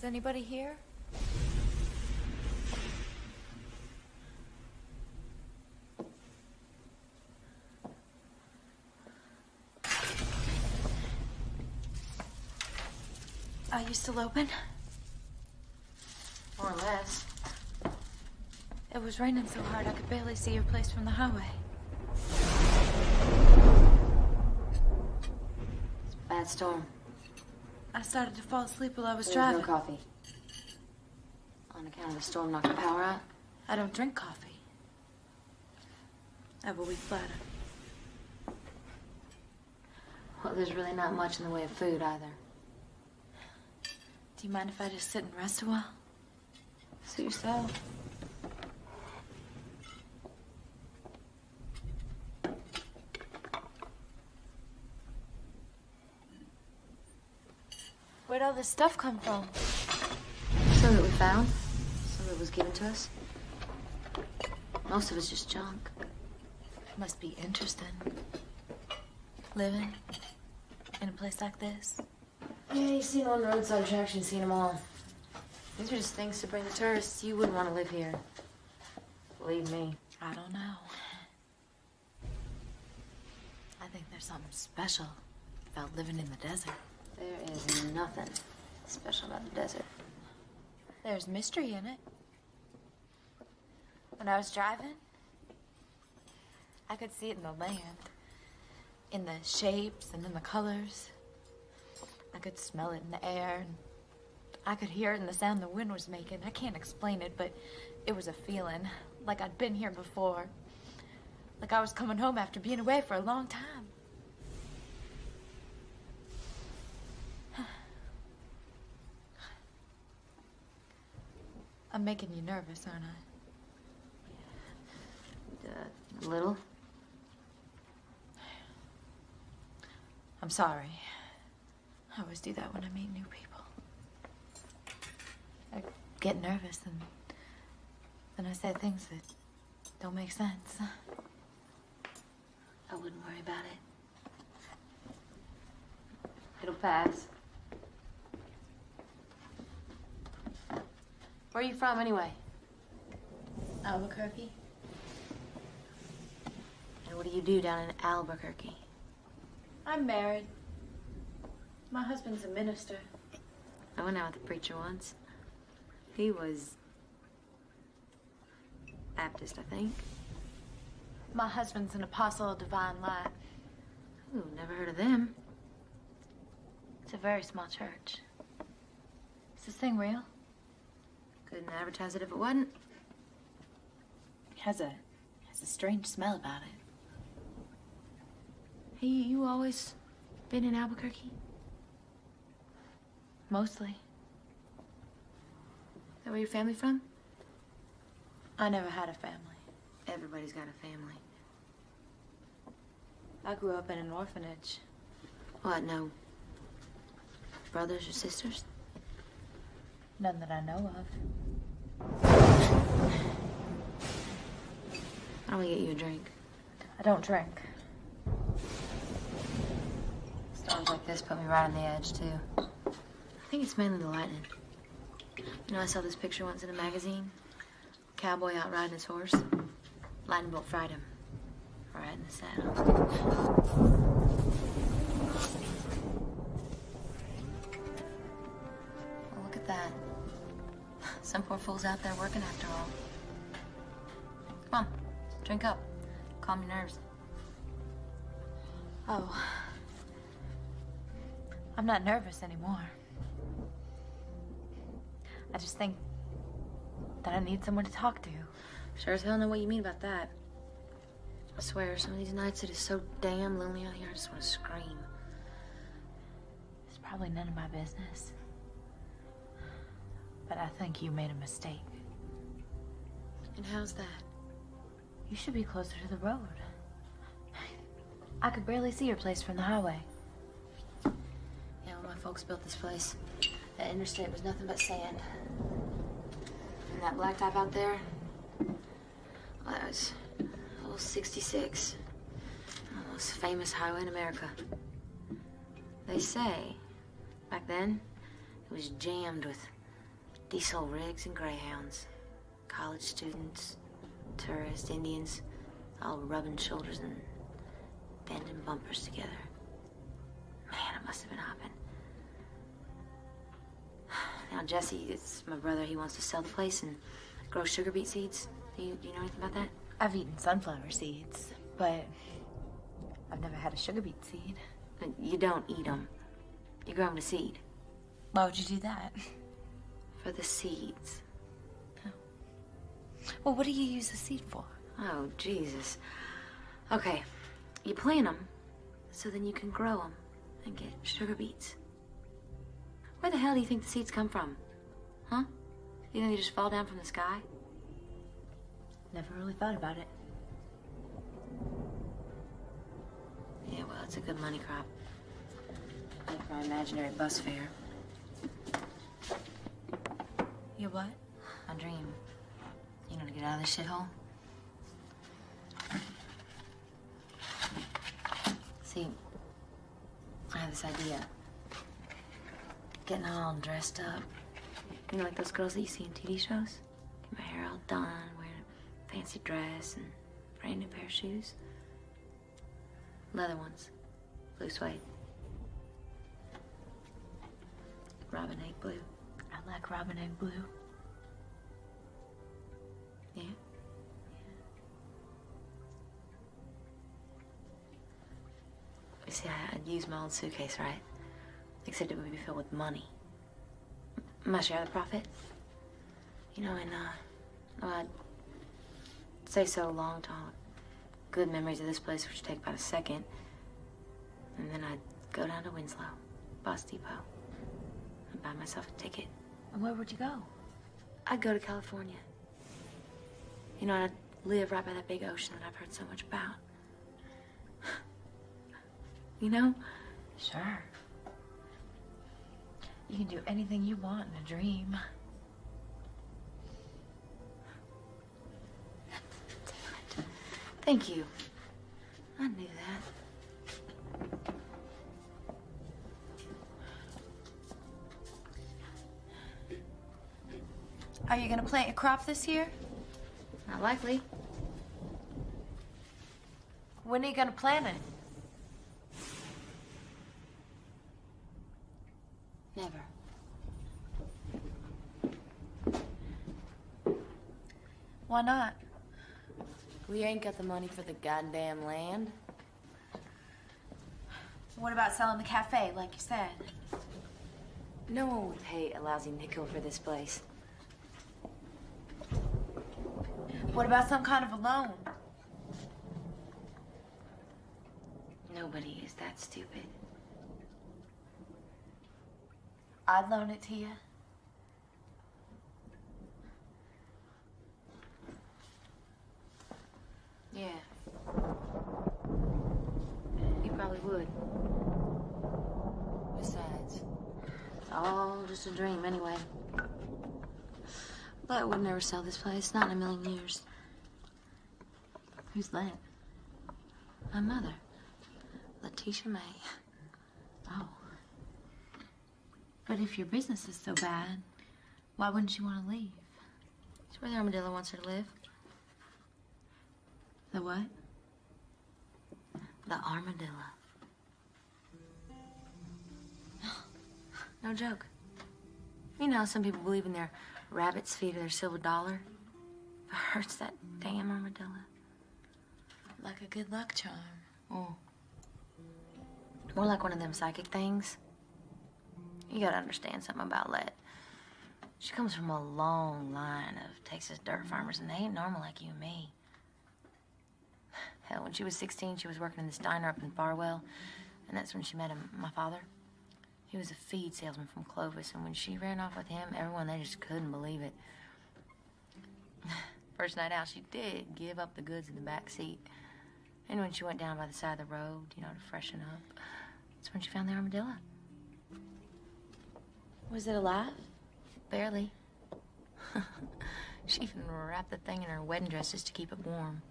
anybody here? Are you still open? More or less. It was raining so hard I could barely see your place from the highway. It's a bad storm. I started to fall asleep while I was There's driving. no coffee. On account of the storm knocking the power out? I don't drink coffee. I have a weak bladder. Well, there's really not much in the way of food either. Do you mind if I just sit and rest a while? Suit yourself. Where'd all this stuff come from? Some of it we found. Some of it was given to us. Most of it's just junk. Must be interesting. Living in a place like this. Yeah, you've seen on roadside attractions, seen them all. These are just things to bring the tourists. You wouldn't want to live here. Believe me. I don't know. I think there's something special about living in the desert. There is nothing special about the desert. There's mystery in it. When I was driving, I could see it in the land. In the shapes and in the colors. I could smell it in the air. And I could hear it in the sound the wind was making. I can't explain it, but it was a feeling. Like I'd been here before. Like I was coming home after being away for a long time. I'm making you nervous, aren't I? A little. I'm sorry. I always do that when I meet new people. I get nervous and then I say things that don't make sense. I wouldn't worry about it. It'll pass. Where are you from, anyway? Albuquerque? And what do you do down in Albuquerque? I'm married. My husband's a minister. I went out with a preacher once. He was Baptist, I think. My husband's an apostle of divine light. Ooh, never heard of them. It's a very small church. Is this thing real? Couldn't advertise it if it wasn't. It has a strange smell about it. Hey, you always been in Albuquerque? Mostly. Is that where your family from? I never had a family. Everybody's got a family. I grew up in an orphanage. What, no brothers or sisters? None that I know of. Why don't we get you a drink? I don't drink. Storms like this put me right on the edge, too. I think it's mainly the lightning. You know, I saw this picture once in a magazine. A cowboy out riding his horse. Lightning bolt fried him. Right in the saddle. Well, look at that. Some poor fool's out there working after all. Come on, drink up. Calm your nerves. Oh. I'm not nervous anymore. I just think that I need someone to talk to. Sure as hell know what you mean about that. I swear, some of these nights it is so damn lonely out here, I just want to scream. It's probably none of my business. But I think you made a mistake. And how's that? You should be closer to the road. I could barely see your place from the highway. Yeah, when my folks built this place, that interstate was nothing but sand. And that blacktop out there, well, that was old 66. The most famous highway in America. They say, back then, it was jammed with Diesel rigs and greyhounds. College students, tourists, Indians, all rubbing shoulders and bending bumpers together. Man, it must have been hopping. Now, Jesse, it's my brother. He wants to sell the place and grow sugar beet seeds. Do you know anything about that? I've eaten sunflower seeds, but I've never had a sugar beet seed. You don't eat them. You grow them to seed. Why would you do that? For the seeds. Oh. Well, what do you use the seed for? Oh, Jesus. Okay, you plant them so then you can grow them and get sugar beets. Where the hell do you think the seeds come from? Huh? You think they just fall down from the sky? Never really thought about it. Yeah, well, it's a good money crop. Like my imaginary bus fare. Your what? My dream. You know, to get out of this shithole. See, I have this idea. Getting all dressed up. You know, like those girls that you see in TV shows? Get my hair all done, wearing a fancy dress and brand new pair of shoes. Leather ones. Blue suede. Robin egg blue. I like robin egg blue. Yeah? You see, I'd use my old suitcase, right? Except it would be filled with money. My share of the profit. You know, and, I'd say so long talk. Good memories of this place, which take about a second. And then I'd go down to Winslow, Bus Depot, and buy myself a ticket. And where would you go? I'd go to California. You know, I'd live right by that big ocean that I've heard so much about. You know? Sure. You can do anything you want in a dream. Damn it. Thank you. I knew that. Are you gonna plant your crop this year? Not likely. When are you gonna plant it? Never. Why not? We ain't got the money for the goddamn land. What about selling the cafe, like you said? No one would pay a lousy nickel for this place. What about some kind of a loan? Nobody is that stupid. I'd loan it to you. Yeah. You probably would. Besides, it's all just a dream anyway. But I would never sell this place, not in a million years. Who's that? My mother, Letitia May. Oh. But if your business is so bad, why wouldn't you want to leave? It's where the armadillo wants her to live. The what? The armadillo. No joke. You know, some people believe in their rabbit's feet or their silver dollar. It hurts that damn armadillo. Like a good luck charm. Oh. More like one of them psychic things. You gotta understand something about Let. She comes from a long line of Texas dirt farmers, and they ain't normal like you and me. Hell, when she was 16, she was working in this diner up in Farwell, and that's when she met my father. He was a feed salesman from Clovis, and when she ran off with him, everyone, they just couldn't believe it. First night out, she did give up the goods in the back seat. And when she went down by the side of the road, you know, to freshen up, that's when she found the armadillo. Was it alive? Barely. She even wrapped the thing in her wedding dress just to keep it warm.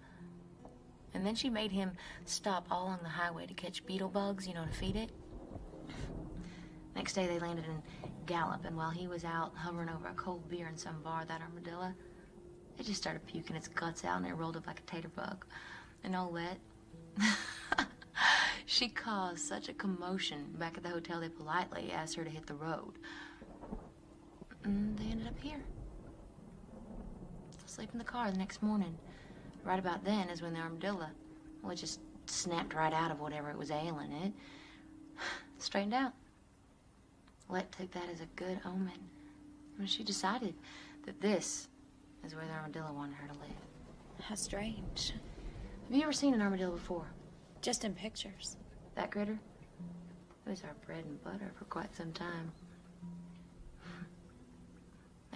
And then she made him stop all along the highway to catch beetle bugs, you know, to feed it. Next day, they landed in Gallup, and while he was out hovering over a cold beer in some bar, that armadillo, it just started puking its guts out, and it rolled up like a tater bug. And Olette, she caused such a commotion back at the hotel, they politely asked her to hit the road. And they ended up here. Sleep in the car the next morning. Right about then is when the armadillo, well, it just snapped right out of whatever it was ailing it. Straightened out. Let took that as a good omen. When she decided that this is where the armadillo wanted her to live. How strange. Have you ever seen an armadillo before? Just in pictures. That critter? It was our bread and butter for quite some time.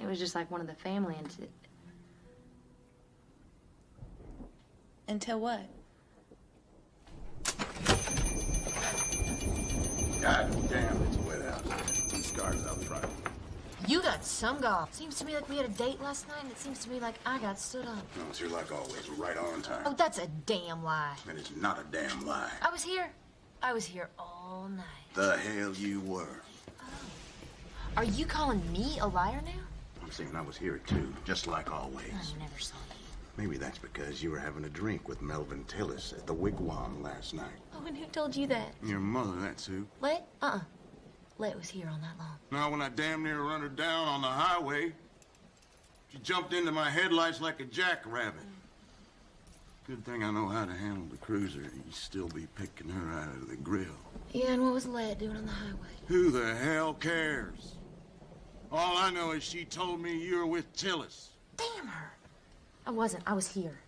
It was just like one of the family Until what? God damn, it's wet out. These cars out front. You got some golf. Seems to me like we had a date last night, and it seems to me like I got stood up. No, it's here like always, right on time. Oh, that's a damn lie. And it's not a damn lie. I was here. I was here all night. The hell you were. Are you calling me a liar now? I'm saying I was here too, just like always. I never saw you. Maybe that's because you were having a drink with Melvin Tillis at the Wigwam last night. Oh, and who told you that? Your mother, that's who. Let? Let was here all night long. Now, when I damn near run her down on the highway, she jumped into my headlights like a jackrabbit. Good thing I know how to handle the cruiser. You'd still be picking her out of the grill. Yeah, and what was Let doing on the highway? Who the hell cares? All I know is she told me you were with Tillis. Damn her. I wasn't. I was here.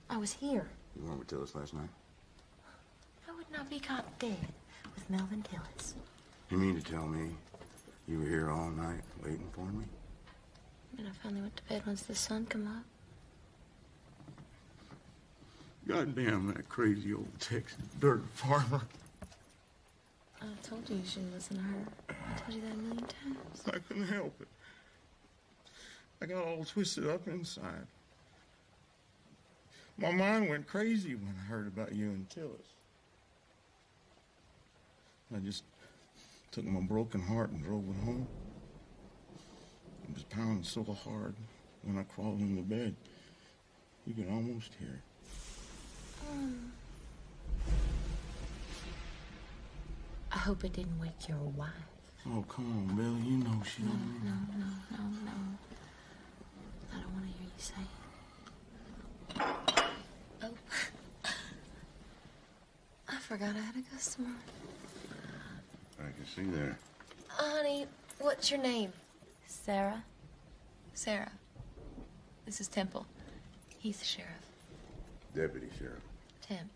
I was here. You weren't with Tillis last night? I would not be caught dead with Melvin Tillis. You mean to tell me you were here all night waiting for me? And I finally went to bed once the sun come up. Goddamn that crazy old Texas dirt farmer. I told you shouldn't listen to her. I told you that a million times. I couldn't help it. I got all twisted up inside. My mind went crazy when I heard about you and Tillis. I just took my broken heart and drove it home. It was pounding so hard when I crawled into bed, you could almost hear it. I hope it didn't wake your wife. Oh, come on, Billy. You know she don't mean it. No. I don't want to hear you say it. Oh. I forgot I had a customer. I can see there. Honey, what's your name? Sarah? Sarah. This is Temple. He's the sheriff. Deputy Sheriff. Temp,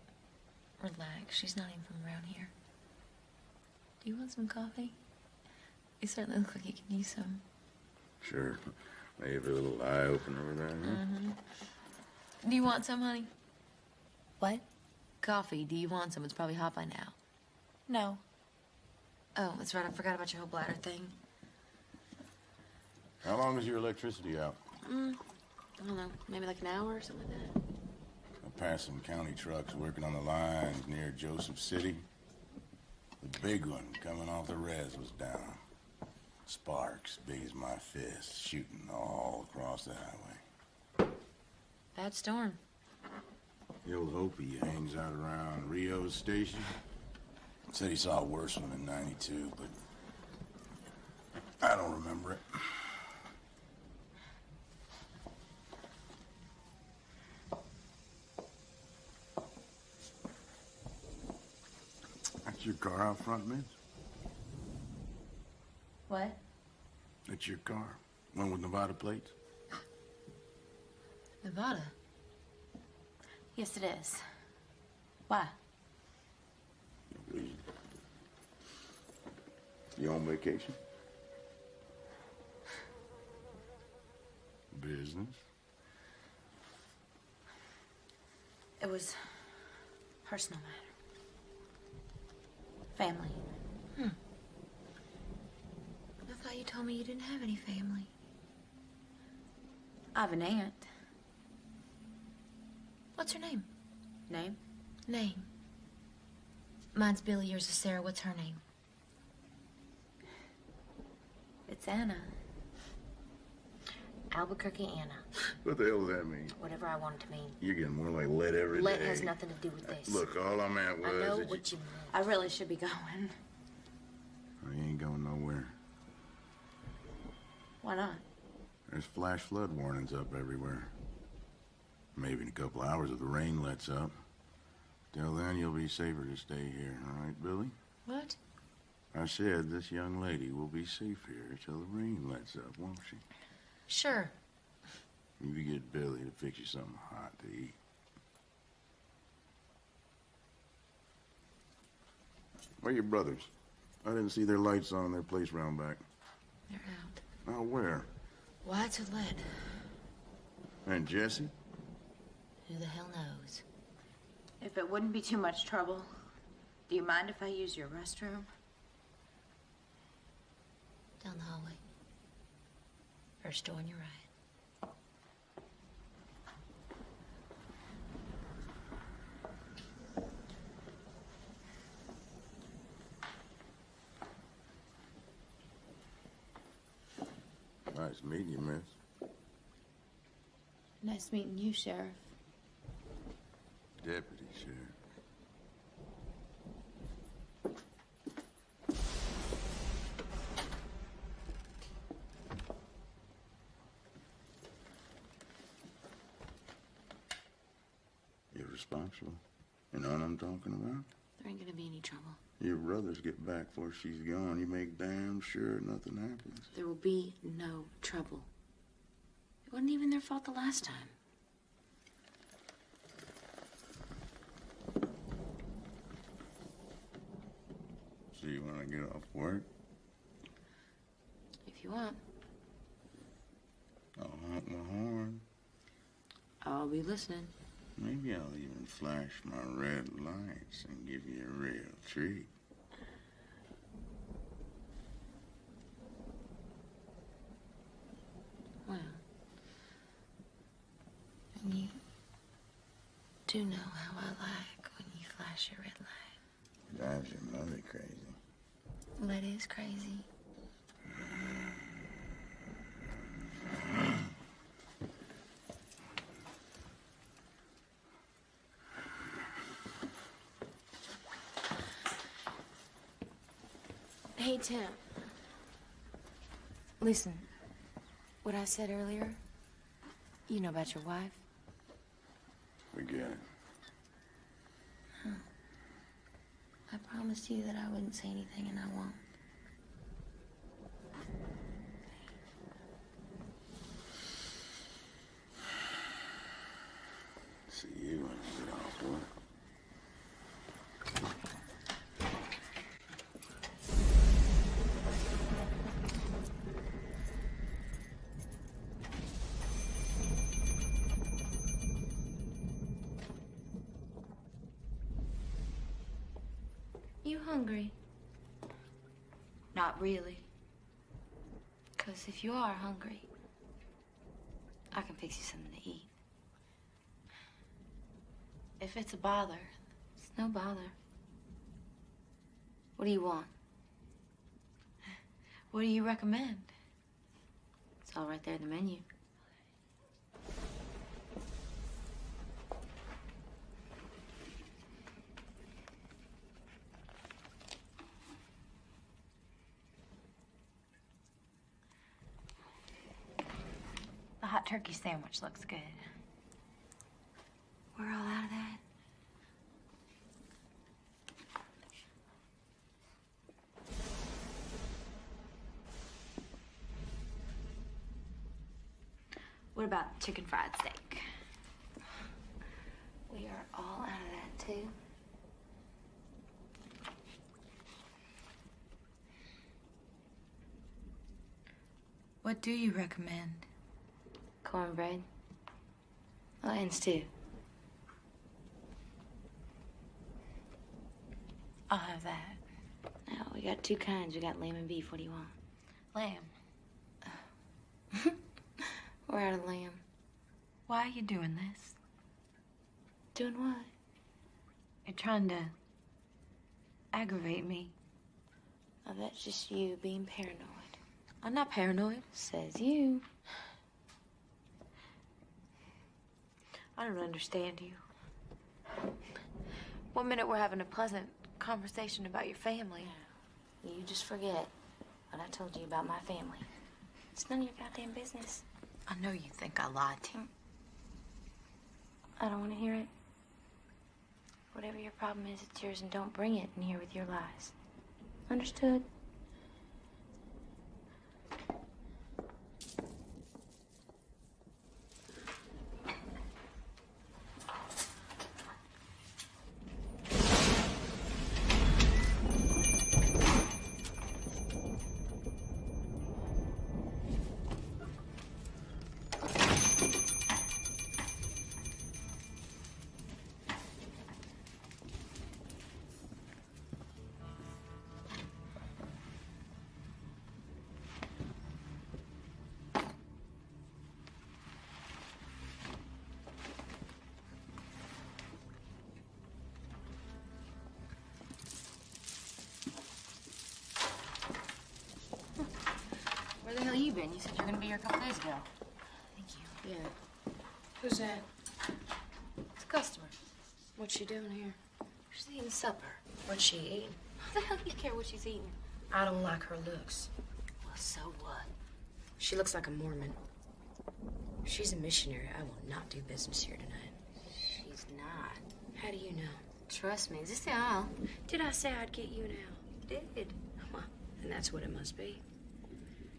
relax. She's not even from around here. Do you want some coffee? You certainly look like you can use some. Sure. Maybe a little eye-opener over there, huh? Do you want some, honey? What? Coffee. Do you want some? It's probably hot by now. No. Oh, that's right. I forgot about your whole bladder thing. How long is your electricity out? I don't know. Maybe like an hour or something like that. I passed some county trucks working on the lines near Joseph City. The big one coming off the res was down. Sparks, big as my fist, shooting all across the highway. Bad storm. The old Hopi hangs out around Rio's station. Said he saw a worse one in '92, but I don't remember it. That's your car out front, miss? What? That's your car. One with Nevada plates? Nevada. Yes, it is. Why? You on vacation? Business? It was personal matter. Family. I thought you told me you didn't have any family. I have an aunt. What's her name? Name? Name. Mine's Billy, yours is Sarah. What's her name? It's Anna. Albuquerque Anna. What the hell does that mean? Whatever I want it to mean. You're getting more like lead every day. Lead has nothing to do with this. Look, all I'm at was I know that what you mean. I really should be going. I ain't going nowhere. Why not? There's flash flood warnings up everywhere. Maybe in a couple hours if the rain lets up. Till then, you'll be safer to stay here. All right, Billy? What? I said this young lady will be safe here till the rain lets up, won't she? Sure. You get Billy to fix you something hot to eat. Where are your brothers? I didn't see their lights on in their place round back. They're out. Now where? Why, it's with lead. And Jesse? Who the hell knows? If it wouldn't be too much trouble, do you mind if I use your restroom? Down the hallway. First door on your right. Nice meeting you, miss. Nice meeting you, Sheriff. Deputy Sheriff. You're responsible. You know what I'm talking about? There ain't gonna be any trouble. Your brothers get back before she's gone. You make damn sure nothing happens. There will be no trouble. It wasn't even their fault the last time. So you want to get off work? If you want, I'll honk my horn. I'll be listening. Maybe I'll even flash my red lights and give you a real treat. Well, and you do know how I like when you flash your red light. Drives your mother crazy. That is crazy. Hey, Tim. Listen, what I said earlier, you know about your wife? Forget it. I promised you that I wouldn't say anything, and I won't. See you when you get off work. You hungry? Not really. 'Cause if you are hungry, I can fix you something to eat. If it's a bother, It's no bother. What do you want? what do you recommend? It's all right there in the menu. The hot turkey sandwich looks good. We're all out of that. What about chicken fried steak? We are all out of that, too. What do you recommend? Cornbread. Oh, and stew. I'll have that. Now, we got two kinds. We got lamb and beef. What do you want? Lamb. We're out of lamb. Why are you doing this? Doing what? You're trying to aggravate me. Oh, that's just you being paranoid. I'm not paranoid. Says you. I don't understand you. One minute we're having a pleasant conversation about your family. You just forget what I told you about my family. It's none of your goddamn business. I know you think I lied to you. I don't want to hear it. Whatever your problem is, it's yours, and don't bring it in here with your lies. Understood? Where the hell you been? You said you were gonna be here a couple days ago. Thank you. Yeah. Who's that? It's a customer. What's she doing here? She's eating supper. What's she eating? What the hell do you care what she's eating? I don't like her looks. Well, so what? She looks like a Mormon. If she's a missionary, I will not do business here tonight. She's not. How do you know? Trust me. Is this the aisle? Did I say I'd get you now? Did. Well, and that's what it must be.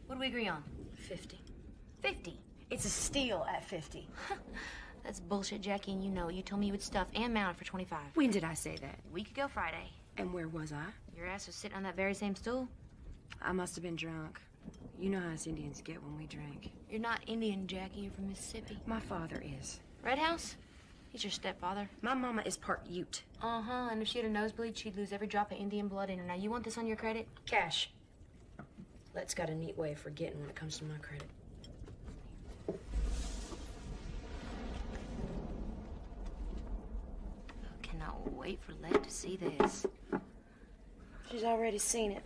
What do we agree on? 50. 50. It's a steal at 50. That's bullshit, Jackie, and you know it. You told me you would stuff and mount it for 25. When did I say that? A week ago Friday. And where was I? Your ass was sitting on that very same stool. I must have been drunk. You know how us Indians get when we drink. You're not Indian, Jackie. You're from Mississippi. My father is. Red House? He's your stepfather. My mama is part Ute. Uh-huh, and if she had a nosebleed, she'd lose every drop of Indian blood in her. Now, you want this on your credit? Cash. Let's got a neat way of forgetting when it comes to my credit. Cannot wait for Let to see this. She's already seen it.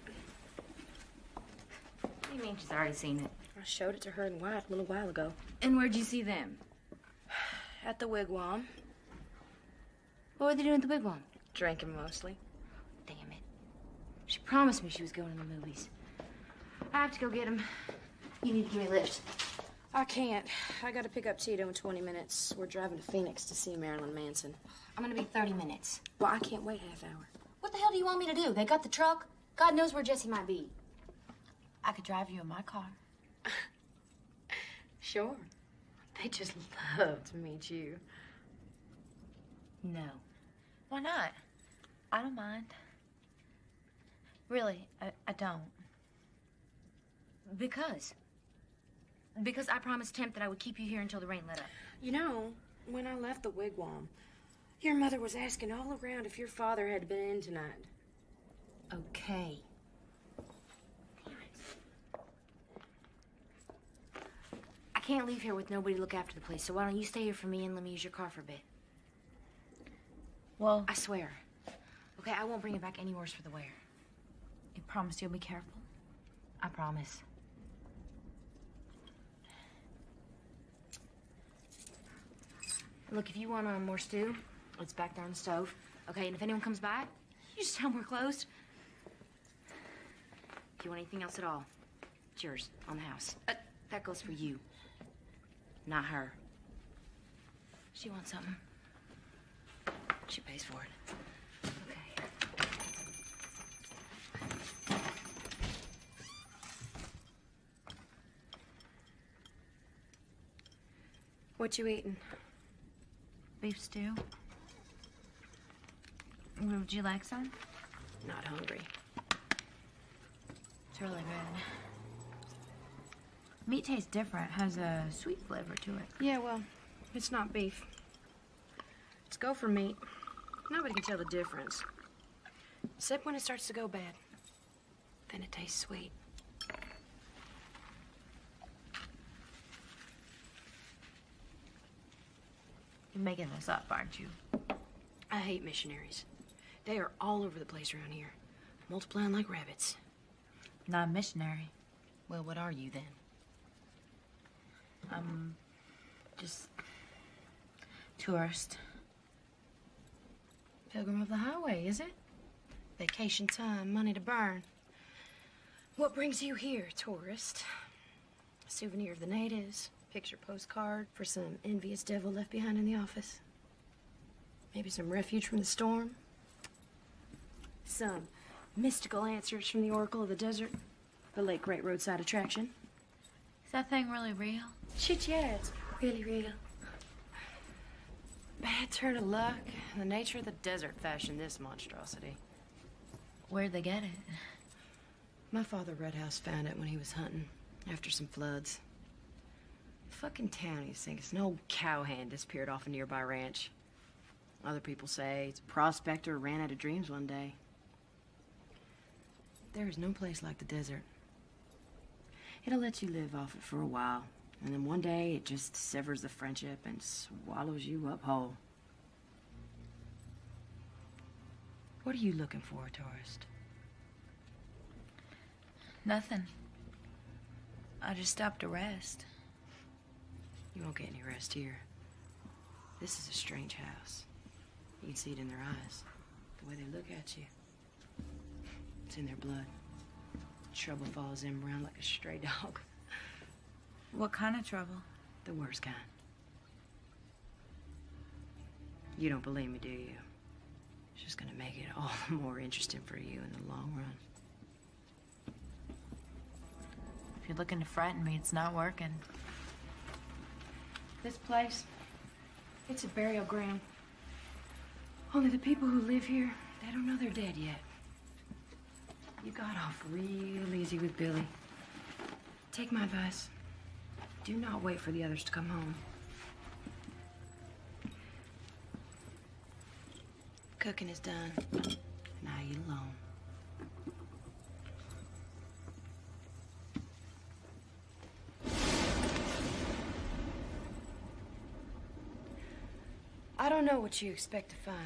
What do you mean she's already seen it? I showed it to her and Wyatt a little while ago. And where'd you see them? At the wigwam. What were they doing at the wigwam? Drinking mostly. Damn it. She promised me she was going to the movies. I have to go get him. You need to give me a lift. I can't. I gotta pick up Tito in 20 minutes. We're driving to Phoenix to see Marilyn Manson. I'm gonna be 30 minutes. Well, I can't wait half hour. What the hell do you want me to do? They got the truck. God knows where Jesse might be. I could drive you in my car. Sure. They just love to meet you. No. Why not? I don't mind. Really, I don't. Because I promised Temp that I would keep you here until the rain let up. You know, when I left the wigwam, your mother was asking all around if your father had been in tonight. Okay. I can't leave here with nobody to look after the place, so why don't you stay here for me and let me use your car for a bit? Well, I swear. Okay, I won't bring it back any worse for the wear. You promise you'll be careful? I promise. Look, if you want more stew, it's back there on the stove. Okay, and if anyone comes by, you just tell them we're closed. If you want anything else at all, it's yours on the house. That goes for you, not her. She wants something. She pays for it. Okay. What you eating? Beef stew. Would you like some? Not hungry. It's really good. Meat tastes different. Has a sweet flavor to it. Yeah, well, it's not beef. It's go for meat. Nobody can tell the difference. Except when it starts to go bad. Then it tastes sweet. You're making this up, aren't you? I hate missionaries. They are all over the place around here, multiplying like rabbits. Not a missionary. Well, what are you then? I'm just tourist. Pilgrim of the highway, is it? Vacation time, money to burn. What brings you here, tourist? A souvenir of the natives, picture postcard for some envious devil left behind in the office. Maybe some refuge from the storm. Some mystical answers from the Oracle of the Desert, the late great roadside attraction. Is that thing really real? Shit, yeah, it's really real. Bad turn of luck. The nature of the desert fashioned this monstrosity. Where'd they get it? My father Redhouse found it when he was hunting, after some floods. Fucking townies think it's an old cowhand disappeared off a nearby ranch. Other people say it's a prospector who ran out of dreams one day. There is no place like the desert. It'll let you live off it for a while, and then one day it just severs the friendship and swallows you up whole. What are you looking for, tourist? Nothing. I just stopped to rest. You won't get any rest here. This is a strange house. You can see it in their eyes, the way they look at you. It's in their blood. Trouble follows them around like a stray dog. What kind of trouble? The worst kind. You don't believe me, do you? It's just gonna make it all the more interesting for you in the long run. If you're looking to frighten me, it's not working. This place, it's a burial ground. Only the people who live here, they don't know they're dead yet. You got off real easy with Billy. Take my advice. Do not wait for the others to come home. Cooking is done. Now you alone. I don't know what you expect to find,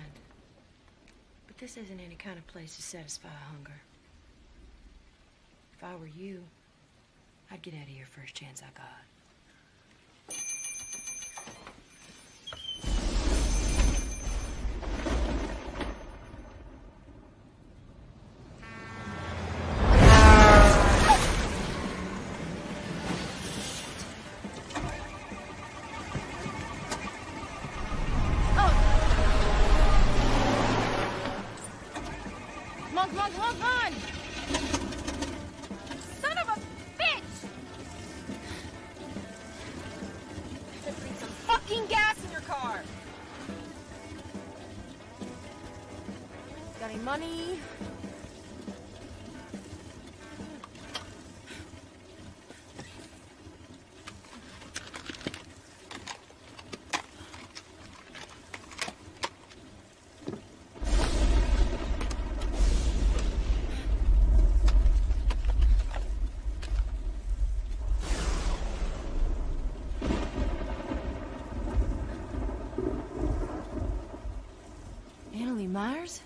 but this isn't any kind of place to satisfy hunger. If I were you, I'd get out of here first chance I got. Run! Son of a bitch! Put some fucking gas in your car! Got any money? Annalie Myers?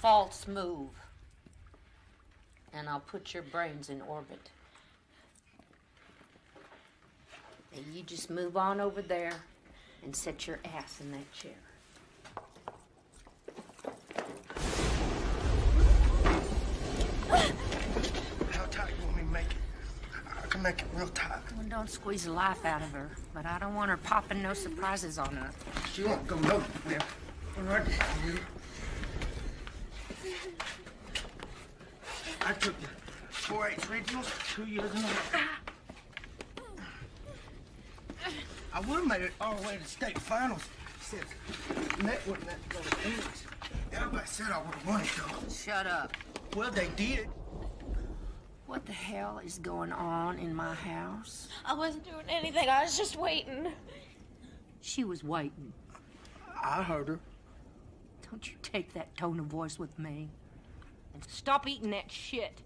false move. And I'll put your brains in orbit. And you just move on over there and set your ass in that chair. How tight you want me to make it? I can make it real tight. Well, don't squeeze the life out of her, but I don't want her popping no surprises on her. She won't go nowhere. All right. I took the 4-H regionals 2 years in a row. I would have made it all the way to the state finals since Net wouldn't let me go to Phoenix. Everybody said I would have won it, though. Shut up. Well, they did. What the hell is going on in my house? I wasn't doing anything. I was just waiting. She was waiting. I heard her. Don't you take that tone of voice with me. And stop eating that shit.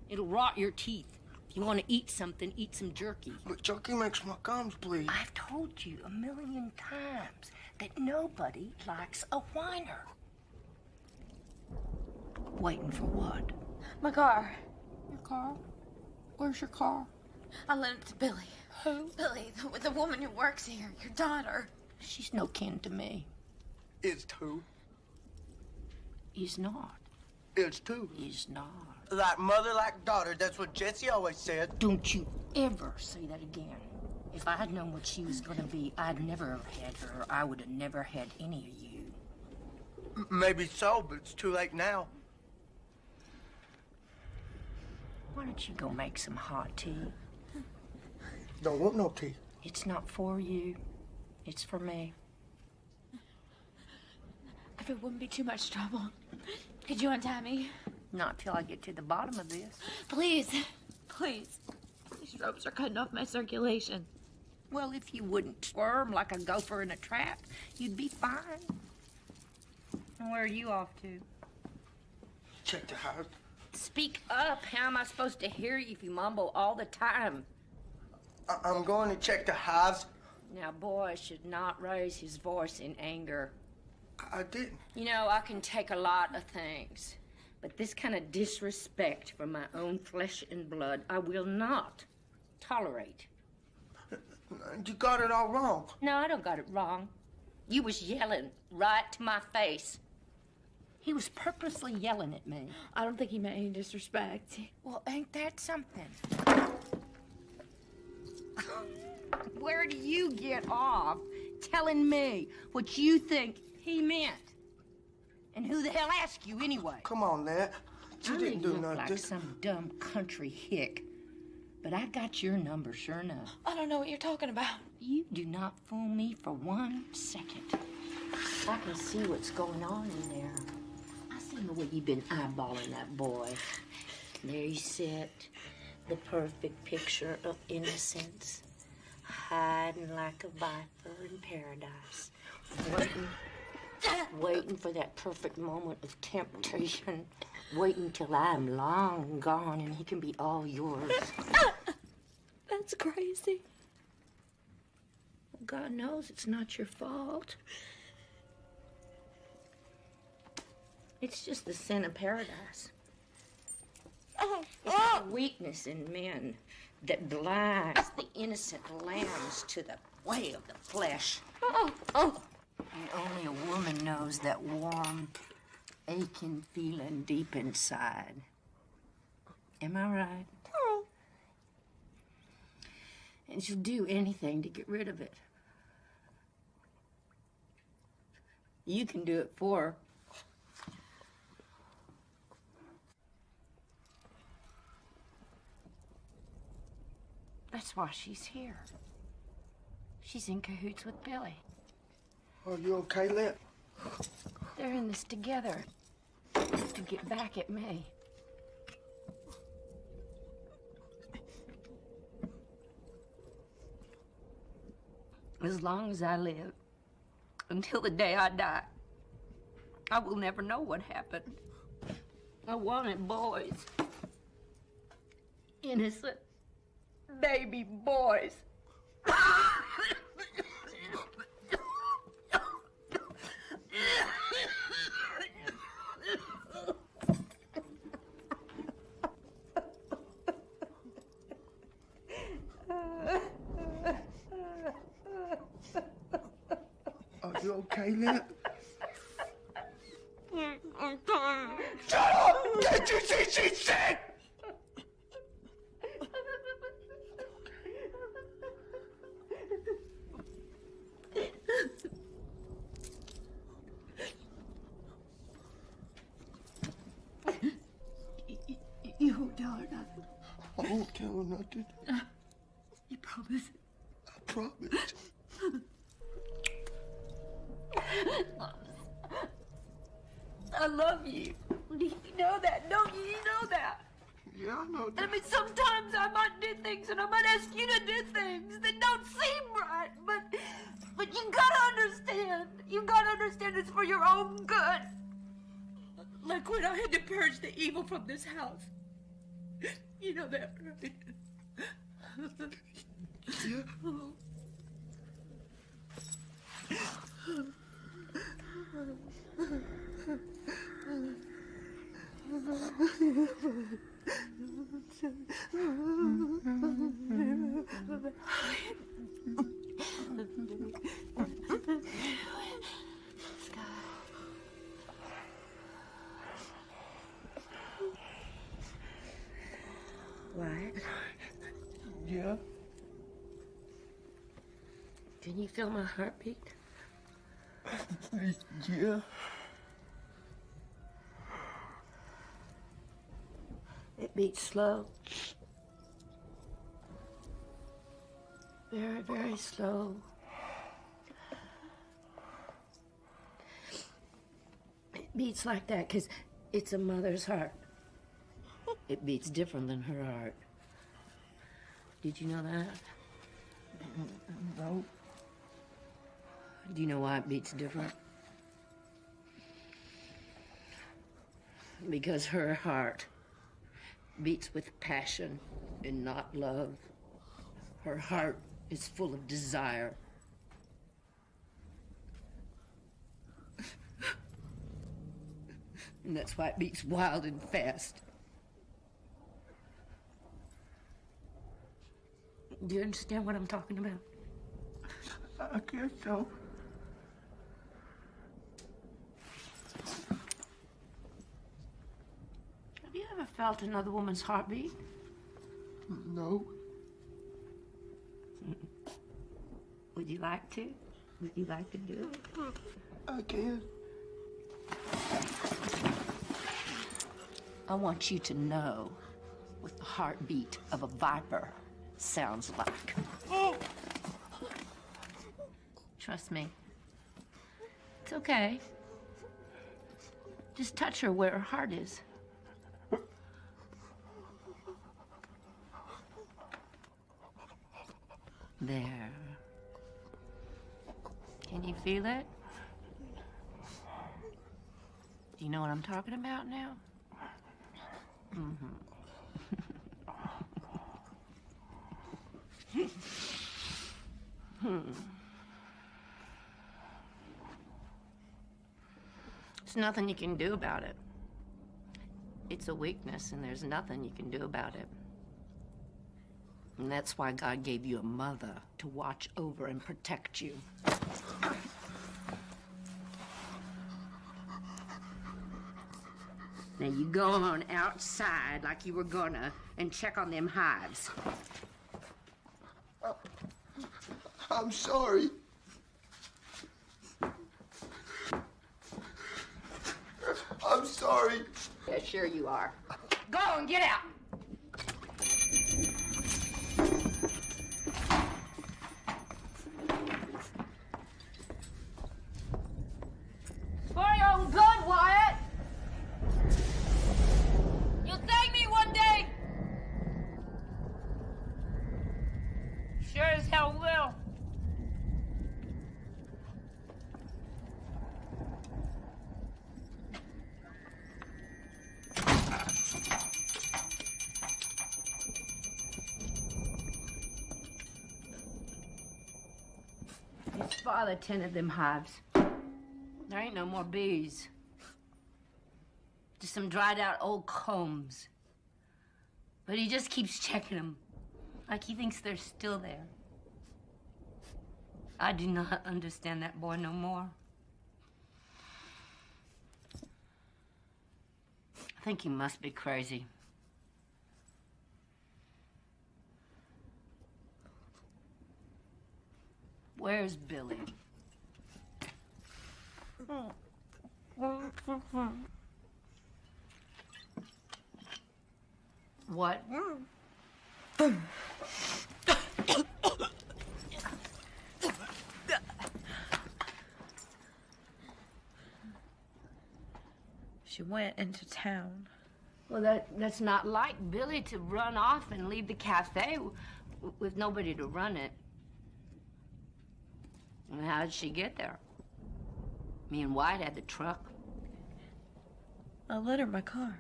It'll rot your teeth. If you want to eat something, eat some jerky. But jerky makes my gums bleed. I've told you a million times that nobody likes a whiner. Waiting for what? My car. Your car? Where's your car? I lent it to Billy. Who? Billy, the woman who works here, your daughter. She's no kin to me. It's two. He's not. It's two. He's not. Like mother, like daughter. That's what Jesse always said. Don't you ever say that again. If I had known what she was gonna be, I'd never have had her. I would have never had any of you. Maybe so, but it's too late now. Why don't you go make some hot tea? Don't want no tea. It's not for you. It's for me. If it wouldn't be too much trouble, could you untie me? Not till I get to the bottom of this. Please. Please. These ropes are cutting off my circulation. Well, if you wouldn't squirm like a gopher in a trap, you'd be fine. And where are you off to? Check the house. Speak up. How am I supposed to hear you if you mumble all the time? I'm going to check the hives. Now, boy should not raise his voice in anger. I didn't. You know, I can take a lot of things, but this kind of disrespect for my own flesh and blood, I will not tolerate. You got it all wrong. No, I don't got it wrong. You was yelling right to my face. He was purposely yelling at me. I don't think he meant any disrespect. Well, ain't that something? Where do you get off telling me what you think he meant? And who the hell asked you anyway? Come on, Nat. You didn't do look nothing. like some dumb country hick. But I got your number, sure enough. I don't know what you're talking about. You do not fool me for 1 second. I can see what's going on in there. I see the way you've been eyeballing that boy. There you sit, the perfect picture of innocence, hiding like a viper in paradise, waiting for that perfect moment of temptation, waiting till I'm long gone and he can be all yours. That's crazy. God knows it's not your fault. It's just the sin of paradise. It's the weakness in men that blinds the innocent lambs to the way of the flesh. And only a woman knows that warm, aching feeling deep inside. Am I right? And she'll do anything to get rid of it. You can do it for her. That's why she's here. She's in cahoots with Billy. Are you okay, Lip? They're in this together to get back at me. As long as I live, until the day I die, I will never know what happened. I wanted boys. Innocent baby boys. Okay, look. Shut up! Can't you see she's sick? You won't tell her nothing. I won't tell her nothing. You promise? I promise. I love you. You know that, don't you? You know that. Yeah, I know I that. mean, sometimes I might do things and I might ask you to do things that don't seem right, but you gotta understand. You gotta understand it's for your own good. Like when I had to purge the evil from this house. You know that, right? Yeah. Wyatt, Yeah. can you feel my heartbeat? Yeah. It beats slow. Very, very slow. It beats like that because it's a mother's heart. It beats different than her heart. Did you know that? No. Do you know why it beats different? Because her heart beats with passion and not love. Her heart is full of desire. And that's why it beats wild and fast. Do you understand what I'm talking about? I guess so. Have you ever felt another woman's heartbeat? No. Would you like to? Would you like to do it? I guess. I want you to know what the heartbeat of a viper sounds like. Trust me. It's okay. Just touch her where her heart is. There. Can you feel it? Do you know what I'm talking about now? There's nothing you can do about it. It's a weakness, and there's nothing you can do about it. And that's why God gave you a mother to watch over and protect you. Now you go on outside like you were gonna and check on them hives. I'm sorry. I'm sorry. Yeah, sure you are. Go and get out. For your own good, Wyatt. You'll thank me one day. Sure as hell will. His father tended them hives. There ain't no more bees. Just some dried out old combs. But he just keeps checking them, like he thinks they're still there. I do not understand that boy no more. I think he must be crazy. Where's Billy? What? She went into town. Well, that's not like Billy to run off and leave the cafe with nobody to run it. And how did she get there? Me and White had the truck. I let her my car.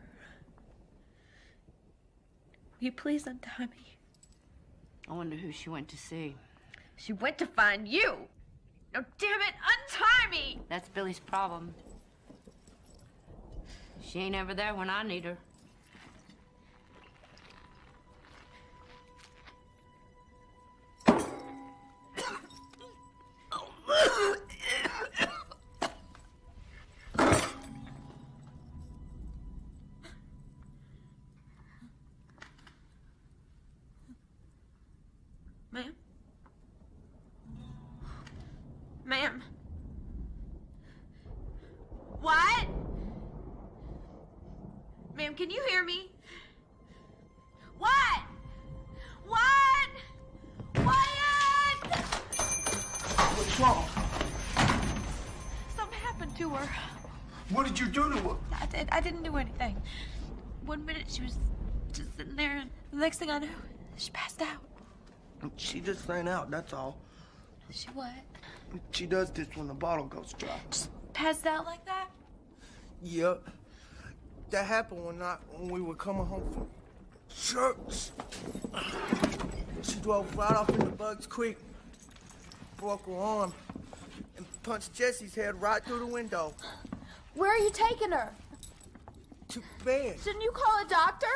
Will you please untie me? I wonder who she went to see. She went to find you. Oh, damn it, untie me! That's Billy's problem. She ain't ever there when I need her. Ma'am? Ma'am? What? Ma'am, can you hear me? What? What? Wyatt! What's wrong? Something happened to her. What did you do to her? I didn't do anything. 1 minute she was just sitting there, and the next thing I knew, she passed out. She just ran out, that's all. She what? She does this when the bottle goes dry. Just passed out like that? Yep. That happened one night when we were coming home from church. She drove right off into Bugs Creek, broke her arm, and punched Jesse's head right through the window. Where are you taking her? To bed. Shouldn't you call a doctor?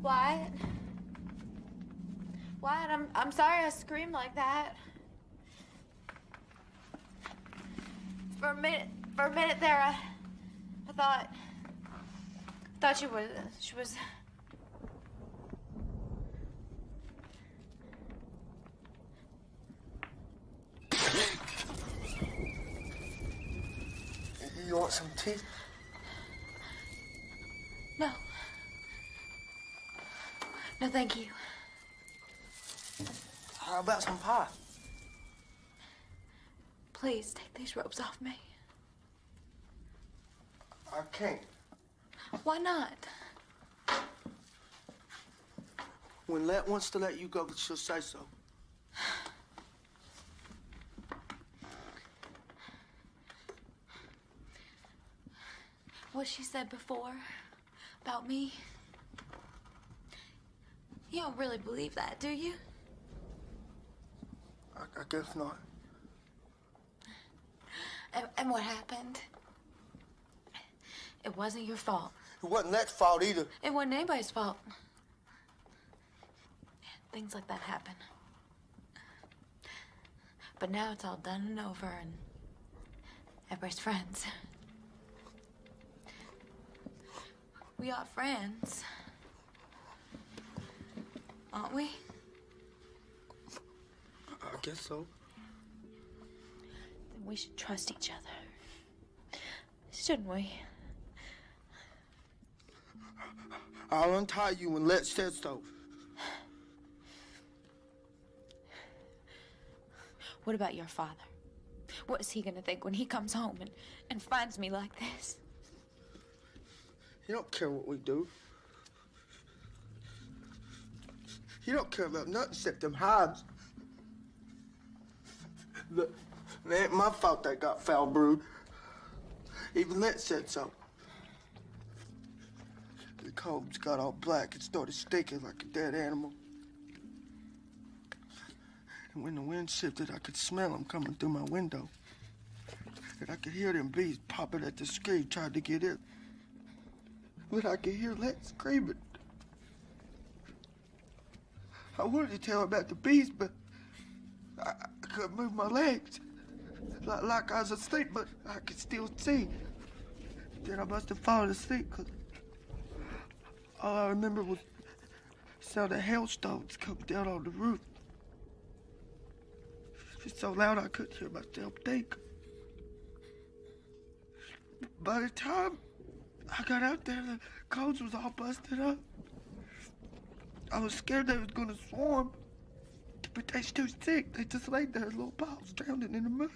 Wyatt? Wyatt, I'm sorry I screamed like that. For a minute there, I thought she was. You want some tea? No. No, thank you. How about some pie? Please take these ropes off me. I can't. Why not? When Let wants to let you go, she'll say so. What she said before about me. You don't really believe that, do you? I guess not. And what happened? It wasn't your fault. It wasn't Let's fault either. It wasn't anybody's fault. Things like that happen. But now it's all done and over, and everybody's friends. We are friends. Aren't we? I guess so. Then we should trust each other. Shouldn't we? I'll untie you when Let says so. What about your father? What is he gonna think when he comes home and finds me like this? He don't care what we do. He don't care about nothing except them hides. Look, it ain't my fault they got foul brewed. Even Let said so. The combs got all black and started stinking like a dead animal. And when the wind shifted, I could smell them coming through my window. And I could hear them bees popping at the screen trying to get in. But I could hear Lex screaming. I wanted to tell him about the bees, but I couldn't move my legs. Like I was asleep, but I could still see. Then I must have fallen asleep, because all I remember was the sound of hailstones coming down on the roof. It's so loud I couldn't hear myself think. By the time I got out there, the cones was all busted up. I was scared they was gonna swarm, but they too sick. They just laid there in little piles, drowning in the mud.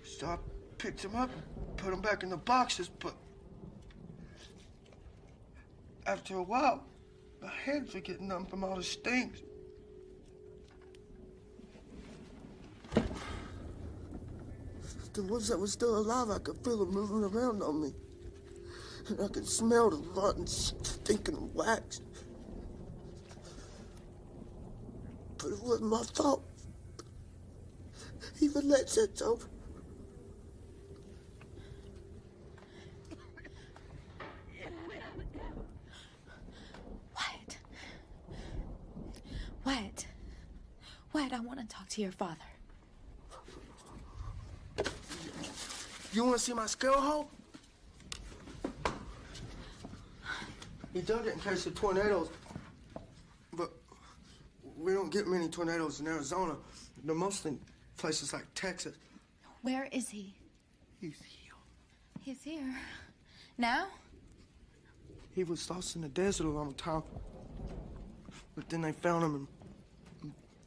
So I picked them up and put them back in the boxes, but after a while, my hands were getting numb from all the stings. The ones that were still alive, I could feel them moving around on me. And I could smell the rotten, stinking wax. But it wasn't my fault. Even Lex said so. Wyatt, I want to talk to your father. You want to see my scale hole? He dug it in case of tornadoes. But we don't get many tornadoes in Arizona. They're mostly in places like Texas. Where is he? He's here. He's here. Now? He was lost in the desert a long time. But then they found him and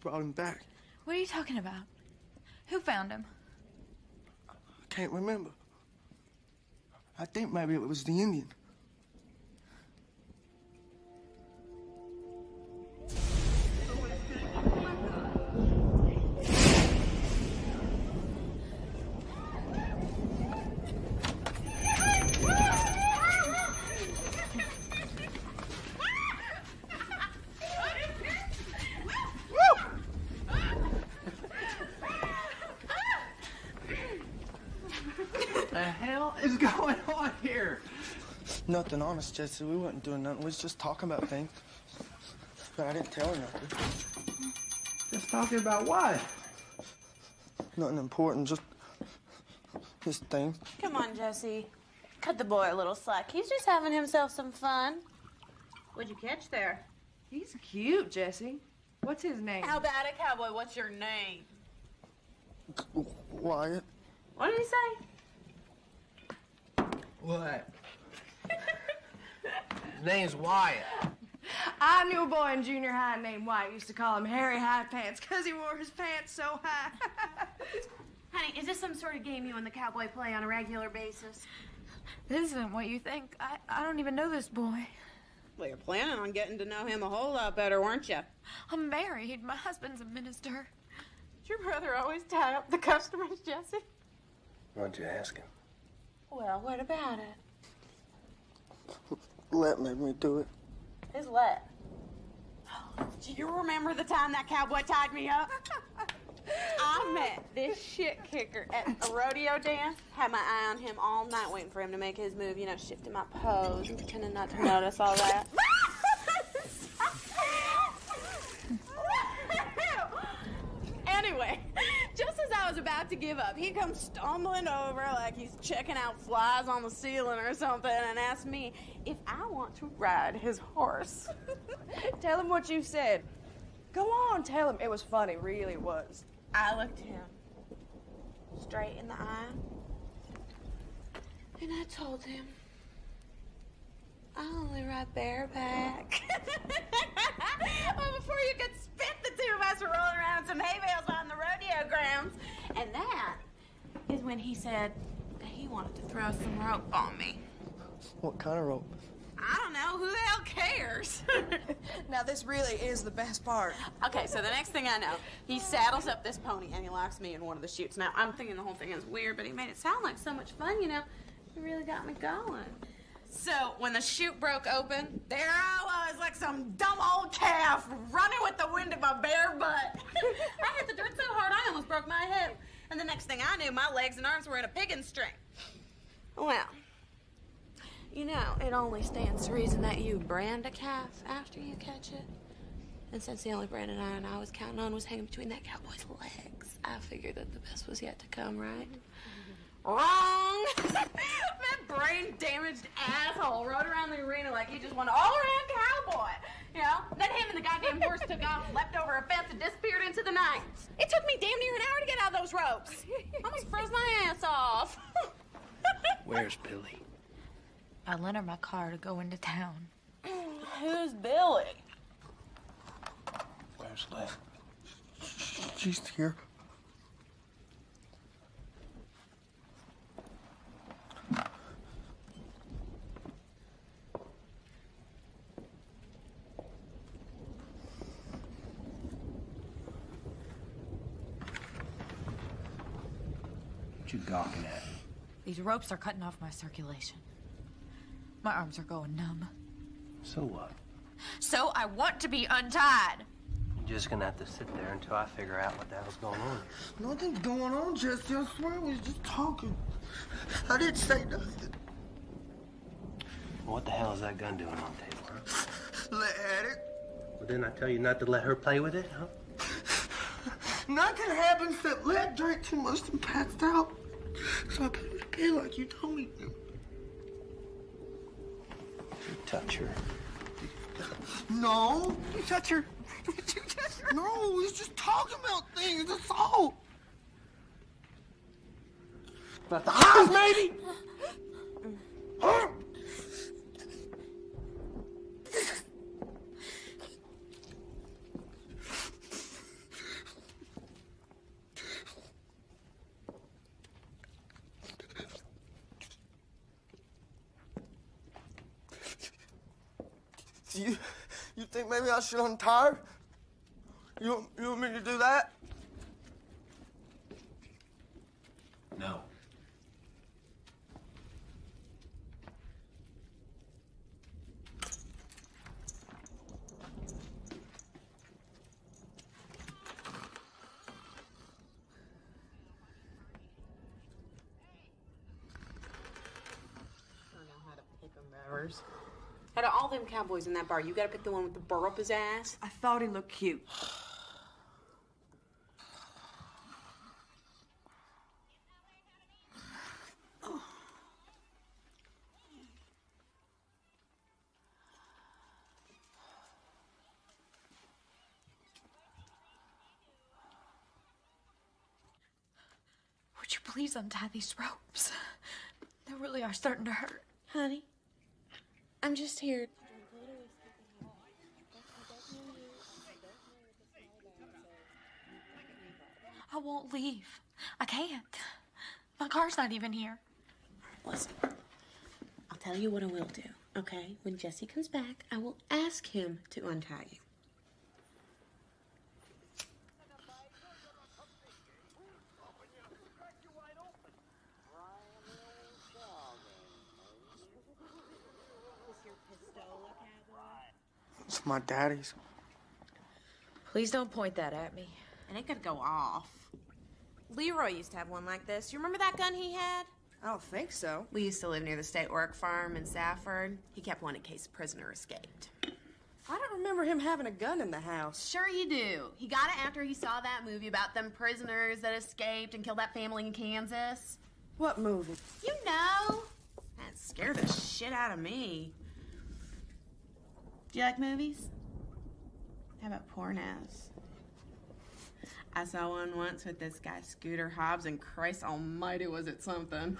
brought him back. What are you talking about? Who found him? I can't remember. I think maybe it was the Indian. Nothing honest, Jesse. We wasn't doing nothing. We was just talking about things. But I didn't tell her nothing. Just talking about what? Nothing important, just his thing. Come on, Jesse. Cut the boy a little slack. He's just having himself some fun. What'd you catch there? He's cute, Jesse. What's his name? How about it, cowboy? What's your name? Wyatt. What did he say? What? His name's Wyatt. I knew a boy in junior high named Wyatt. Used to call him Harry High Pants because he wore his pants so high. Honey, is this some sort of game you and the cowboy play on a regular basis? This isn't what you think. I don't even know this boy. Well, you're planning on getting to know him a whole lot better, weren't you? I'm married. My husband's a minister. Did your brother always tie up the customers, Jesse? Why'd you ask him? Well, what about it? Let made me do it. Who's Let? Do you remember the time that cowboy tied me up? I met this shit kicker at a rodeo dance. Had my eye on him all night waiting for him to make his move. You know, shifting my pose and pretending not to notice all that. Anyway, just as I was about to give up, he comes stumbling over like he's checking out flies on the ceiling or something and asks me if I want to ride his horse. Tell him what you said. Go on, tell him. It was funny, really was. I looked him straight in the eye, and I told him, I only ride bareback. Well, before you could spit, the two of us were rolling around in some hay bales on the rodeo grounds. And that is when he said that he wanted to throw some rope on me. What kind of rope? I don't know. Who the hell cares? Now, this really is the best part. Okay, so the next thing I know, he saddles up this pony and he locks me in one of the chutes. Now, I'm thinking the whole thing is weird, but he made it sound like so much fun, you know. He really got me going. So when the chute broke open, there I was like some dumb old calf running with the wind in my bare butt. I hit the dirt so hard I almost broke my hip. And the next thing I knew, my legs and arms were in a piggin' string. Well, you know, it only stands to reason that you brand a calf after you catch it. And since the only branded iron I was counting on was hanging between that cowboy's legs, I figured that the best was yet to come, right? Wrong! That brain-damaged asshole rode around the arena like he just won an all-around cowboy. You know? Then him and the goddamn horse took off, leapt over a fence, and disappeared into the night. It took me damn near an hour to get out of those ropes. Almost froze my ass off. Where's Billy? I lent her my car to go into town. Who's Billy? Where's Lev? She's here. What you gawking at? These ropes are cutting off my circulation. My arms are going numb. So what? So I want to be untied. You're just gonna have to sit there until I figure out what the hell's going on here. Nothing's going on, Jesse. I swear we was just talking. I didn't say nothing. What the hell is that gun doing on the table, huh? Let at it. Well, didn't I tell you not to let her play with it, huh? Nothing happened except Let drank too much and passed out. So I put him to bed like you told me to. You touch her. No. You touch her. No, we was just talking about things, that's all. About the house, maybe? Huh? You think maybe I should untie her? You want me to do that? No. Out of all them cowboys in that bar, you gotta pick the one with the burr up his ass. I thought he looked cute. Would you please untie these ropes? They really are starting to hurt. Honey, I'm just here. I won't leave. I can't. My car's not even here. Listen, I'll tell you what I will do, okay? When Jesse comes back, I will ask him to untie you. It's my daddy's. Please don't point that at me. And it could go off. Leroy used to have one like this. You remember that gun he had? I don't think so. We used to live near the state work farm in Safford. He kept one in case a prisoner escaped. I don't remember him having a gun in the house. Sure you do. He got it after he saw that movie about them prisoners that escaped and killed that family in Kansas. What movie? You know. That scared the shit out of me. Do you like movies? How about pornos? I saw one once with this guy Scooter Hobbs, and Christ almighty was it something.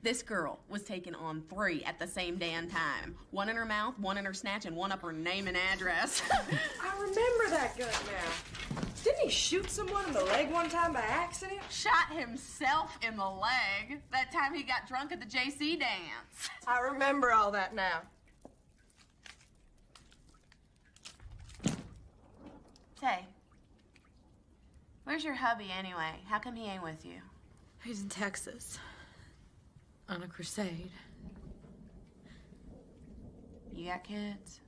This girl was taking on 3 at the same damn time. One in her mouth, one in her snatch, and one up her name and address. I remember that gun now. Didn't he shoot someone in the leg one time by accident? Shot himself in the leg that time he got drunk at the JC dance. I remember all that now. Say, where's your hubby anyway? How come he ain't with you? He's in Texas. On a crusade. You got kids?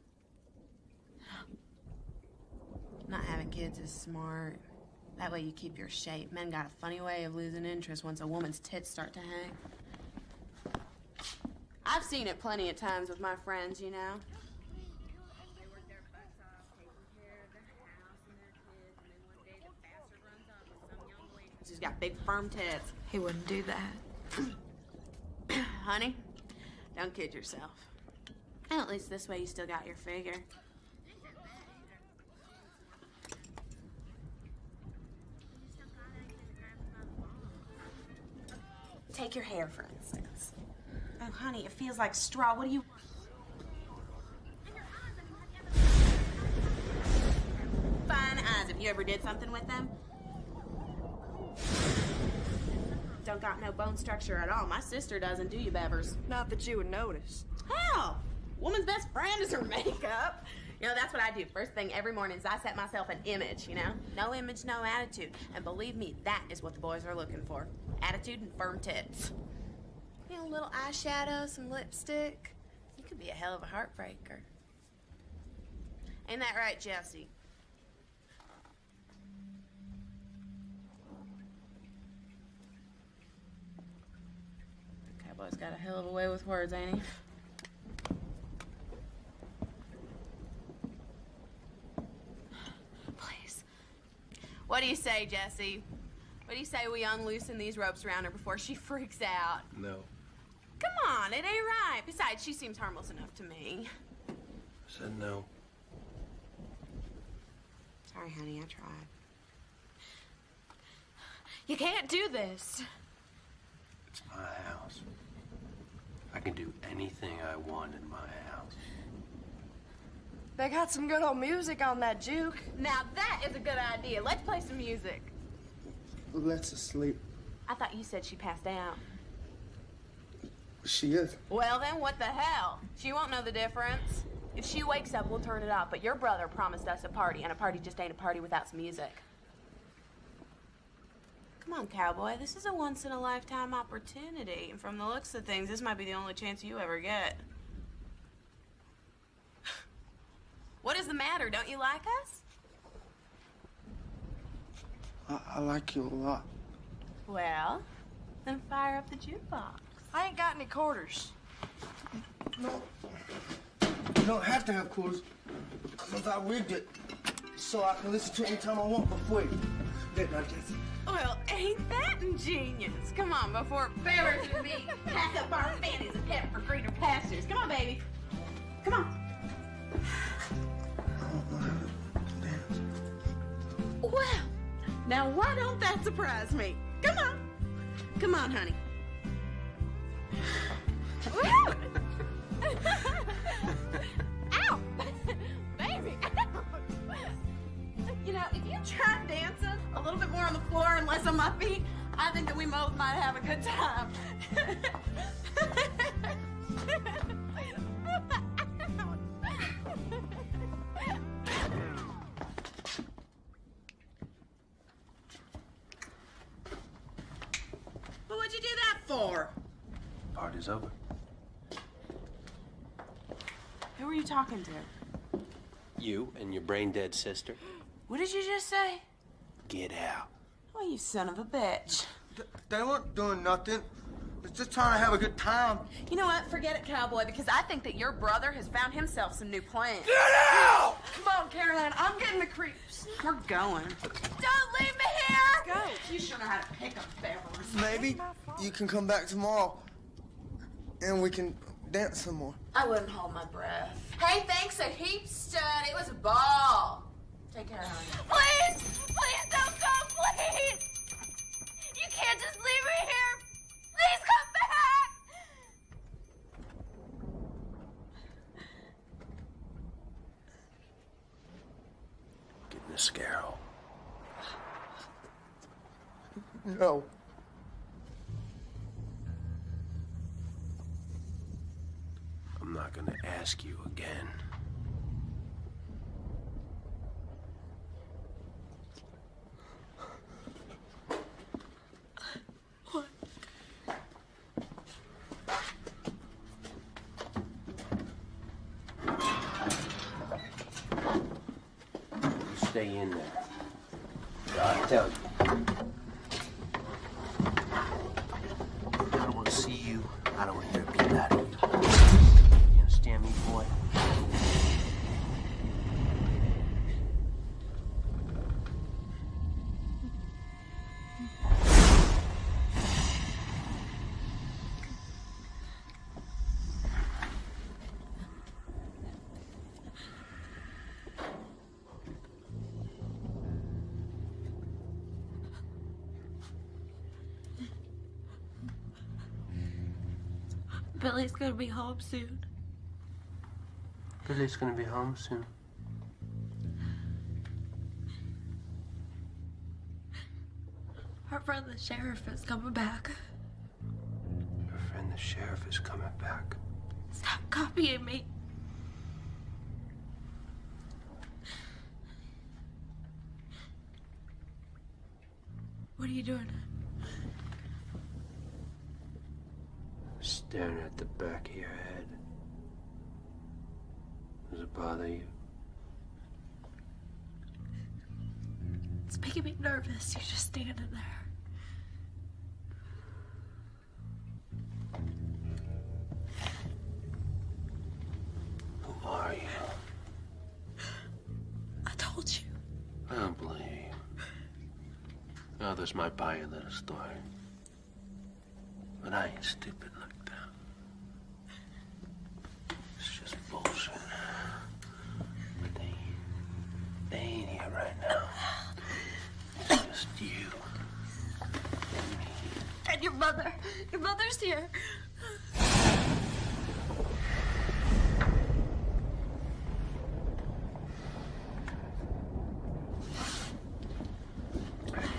Not having kids is smart. That way you keep your shape. Men got a funny way of losing interest once a woman's tits start to hang. I've seen it plenty of times with my friends, you know. She's got big, firm tits. He wouldn't do that. Honey, don't kid yourself. And at least this way you still got your figure. Take your hair, for instance. Oh, honey, it feels like straw. What do you want? Fine eyes. If you ever did something with them. Don't got no bone structure at all. My sister doesn't, do you, Bevers? Not that you would notice. Hell, woman's best friend is her makeup. You know, that's what I do. First thing every morning is I set myself an image, you know? No image, no attitude. And believe me, that is what the boys are looking for. Attitude and firm tits. You know, a little eyeshadow, some lipstick. You could be a hell of a heartbreaker. Ain't that right, Jesse? The cowboy's got a hell of a way with words, ain't he? Please. What do you say, Jesse? What do you say we unloosen these ropes around her before she freaks out? No. Come on, it ain't right. Besides, she seems harmless enough to me. Said no. Sorry, honey, I tried. You can't do this. It's my house. I can do anything I want in my house. They got some good old music on that juke. Now that is a good idea. Let's play some music. Let's asleep. I thought you said she passed out. She is. Well then, what the hell? She won't know the difference. If she wakes up, we'll turn it off. But your brother promised us a party, and a party just ain't a party without some music. Come on, cowboy. This is a once-in-a-lifetime opportunity. And from the looks of things, this might be the only chance you ever get. What is the matter? Don't you like us? I like you a lot. Well, then fire up the jukebox. I ain't got any quarters. No. You don't have to have quarters. Because I rigged it so I can listen to it anytime I want for free. Didn't I, Jesse? Well, ain't that ingenious? Come on, before Bevers and me pack up our fannies and head for greener pastures. Come on, baby. Come on. I don't know how to dance. Well, now why don't that surprise me? Come on. Come on, honey. Woo! Ow! Baby, ow! You know, if you try dancing a little bit more on the floor and less on my feet, I think that we both might have a good time. But what'd you do that for? Party's over. Who were you talking to? You and your brain-dead sister, What did you just say? get out. Oh, you son of a bitch. They weren't doing nothing. They're just trying to have a good time. You know what? Forget it, cowboy, because I think that your brother has found himself some new plans. Get out! Come on, Caroline. I'm getting the creeps. We're going. Don't leave me here! Go. You sure know how to pick up Bevers. Maybe you can come back tomorrow and we can dance some more. I wouldn't hold my breath. Hey, thanks a heap, stud. It was a ball. Take care, honey. Please! Please don't go, please! You can't just leave me here! Please come back! Getting a scarrow. No. I'm not gonna ask you again. stay in there. I tell you. I don't want to see you. I don't want to hear a peep out of you. You understand me, boy? Billy's gonna be home soon. Billy's gonna be home soon. Our friend the sheriff is coming back. Your friend the sheriff is coming back. Stop copying me. What are you doing? Staring at the back of your head. Does it bother you? It's making me nervous. You're just standing there. Who are you? I told you. I don't believe you. Others might buy your little story. But I ain't stupid like that. It's just bullshit. But they ain't here right now. It's just you and me. And your mother. Your mother's here.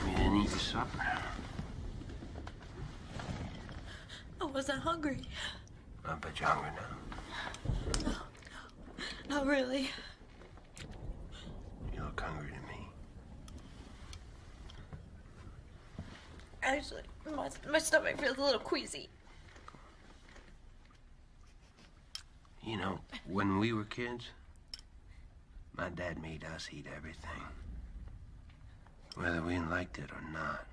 You didn't eat your supper. I wasn't hungry. I bet you're hungry now. No, not really. You look hungry to me. Actually, my stomach feels a little queasy. You know, when we were kids, my dad made us eat everything. Whether we liked it or not.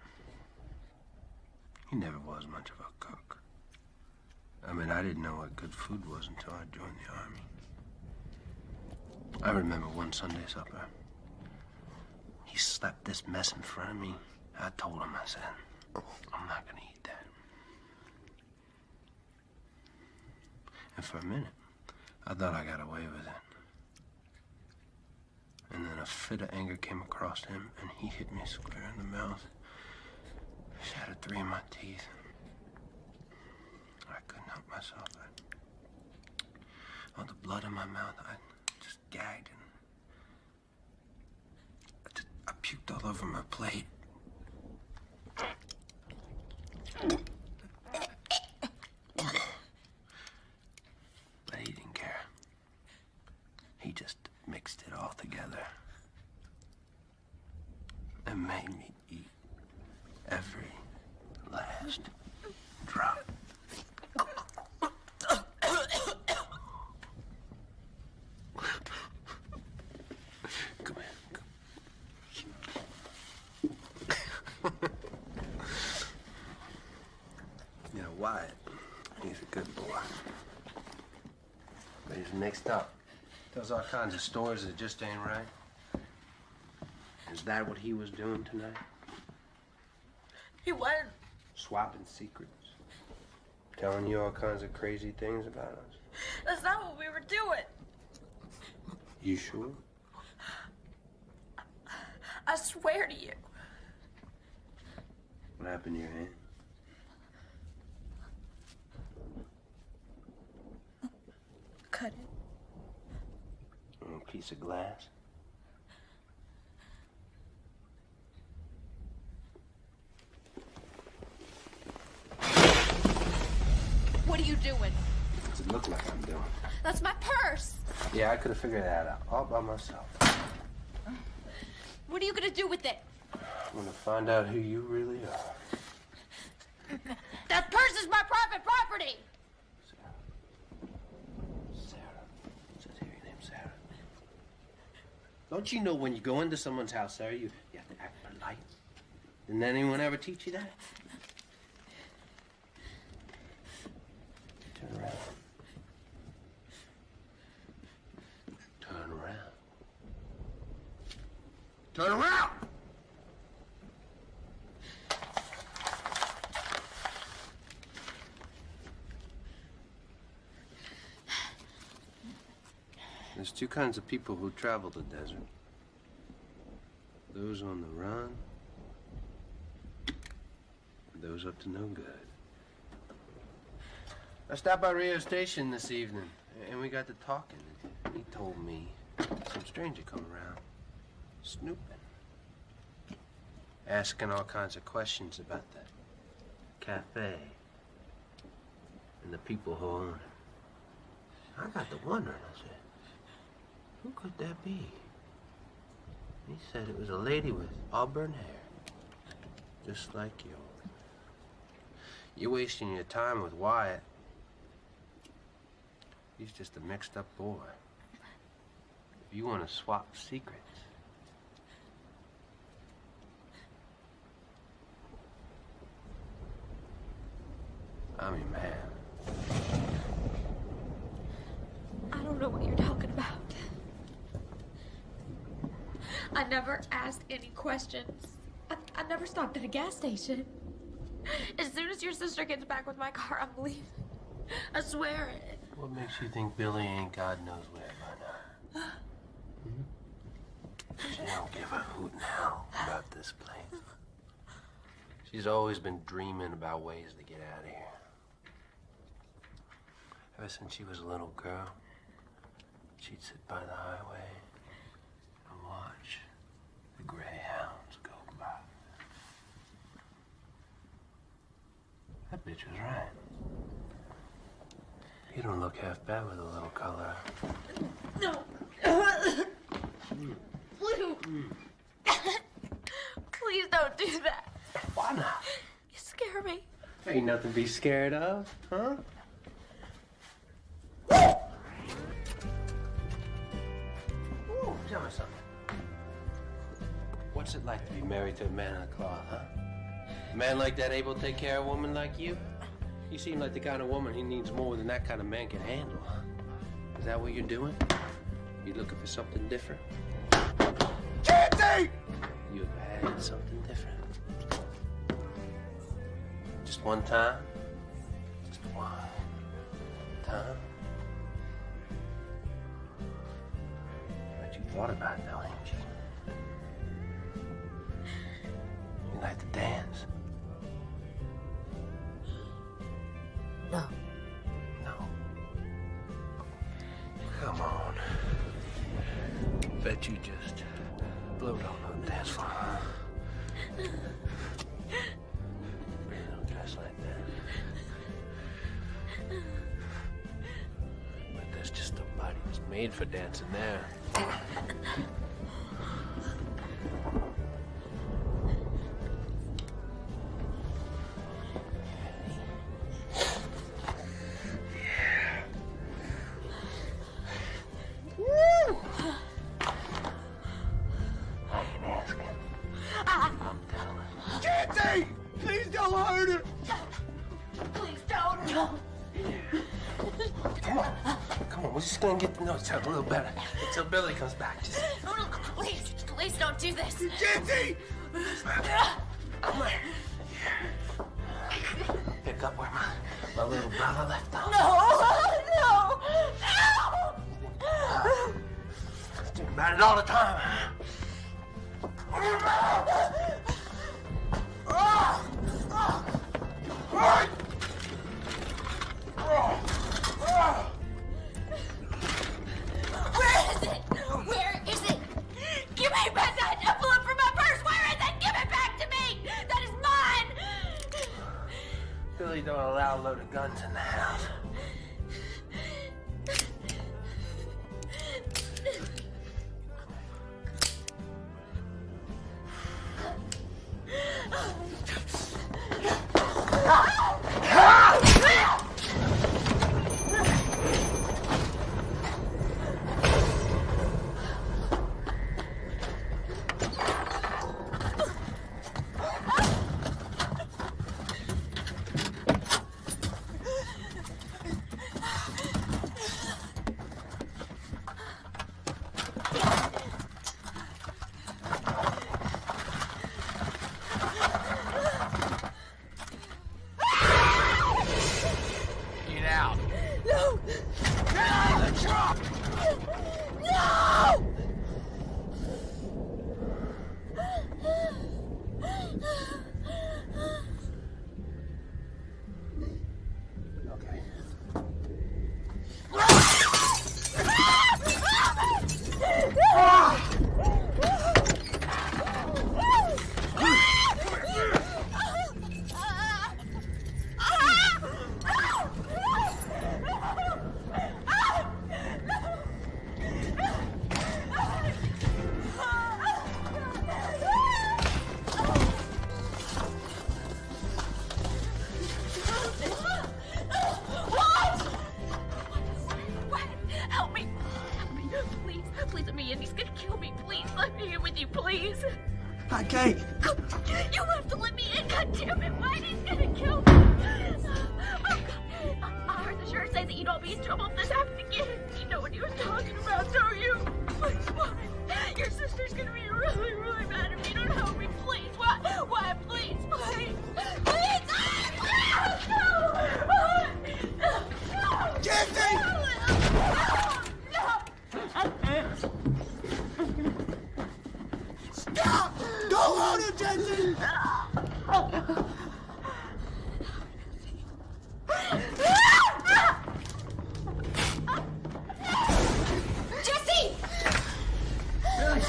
He never was much of a cook. I mean, I didn't know what good food was until I joined the army. I remember one Sunday supper. He slapped this mess in front of me. I told him, I said, I'm not gonna eat that. And for a minute, I thought I got away with it. And then a fit of anger came across him, and he hit me square in the mouth. Shattered 3 of my teeth. I couldn't help myself. All the blood in my mouth, I just gagged and I puked all over my plate. But he didn't care. He just mixed it all together and made me eat every last drop. Come here. You know, Wyatt, he's a good boy. But he's mixed up. Tells all kinds of stories that just ain't right. Is that what he was doing tonight? He wasn't. Swapping secrets. Telling you all kinds of crazy things about us. That's not what we were doing. You sure? I swear to you. What happened to your hand? Cut it. A piece of glass? What are you doing? What's it look like I'm doing? That's my purse. Yeah, I could have figured that out all by myself. What are you gonna do with it? I'm gonna find out who you really are. That purse is my private property. Sarah. It says here your name's Sarah. Don't you know when you go into someone's house, Sarah, you have to act polite? Didn't anyone ever teach you that? Turn around. Turn around. Turn around! There's two kinds of people who travel the desert. Those on the run, and those up to no good. I stopped by Rio Station this evening, and we got to talking. He told me some stranger come around, snooping, asking all kinds of questions about the cafe and the people who own it. I got to wondering, I said, who could that be? He said it was a lady with auburn hair, just like you. You're wasting your time with Wyatt. He's just a mixed-up boy. If you want to swap secrets, I'm your man. I don't know what you're talking about. I never asked any questions. I never stopped at a gas station. As soon as your sister gets back with my car, I'm leaving. I swear it. What makes you think Billy ain't God knows where by now? She don't give a hoot now about this place. She's always been dreaming about ways to get out of here. Ever since she was a little girl, she'd sit by the highway and watch the greyhounds go by. That bitch was right. You don't look half bad with a little color. No. Blue. Please don't do that. Why not? You scare me. Ain't nothing to be scared of, huh? Ooh, tell me something. What's it like to be married to a man in a cloth, huh? A man like that able to take care of a woman like you? You seem like the kind of woman he needs more than that kind of man can handle. Is that what you're doing? You looking for something different? Kitty! You've had something different. Just one time? Just one time? But you thought about it, though, ain't you? You like to dance? No. No. Come on. Bet you just blowed on the dance floor. Really don't dress like that. But there's just a body that's made for dancing there. A little better until Billy comes back. Just... No, please don't do this. Kitty! Come here. Pick up where my little brother left off. No! Think about it all the time. Where is it? Give me back that envelope from my purse! Where is it? Give it back to me! That is mine! Billy don't allow a load of guns in the house. I can't. You have to let me in, goddammit! Whitey's gonna kill me! Oh, God. I heard the sheriff say that you don't be in trouble if this happens again. You know what he was talking about, don't you? Please, why? Your sister's gonna be really, really mad if you don't help me. Please, why? Why? Please, please, please! No! Jesse! Stop! Don't hold him, Jesse! Jesse!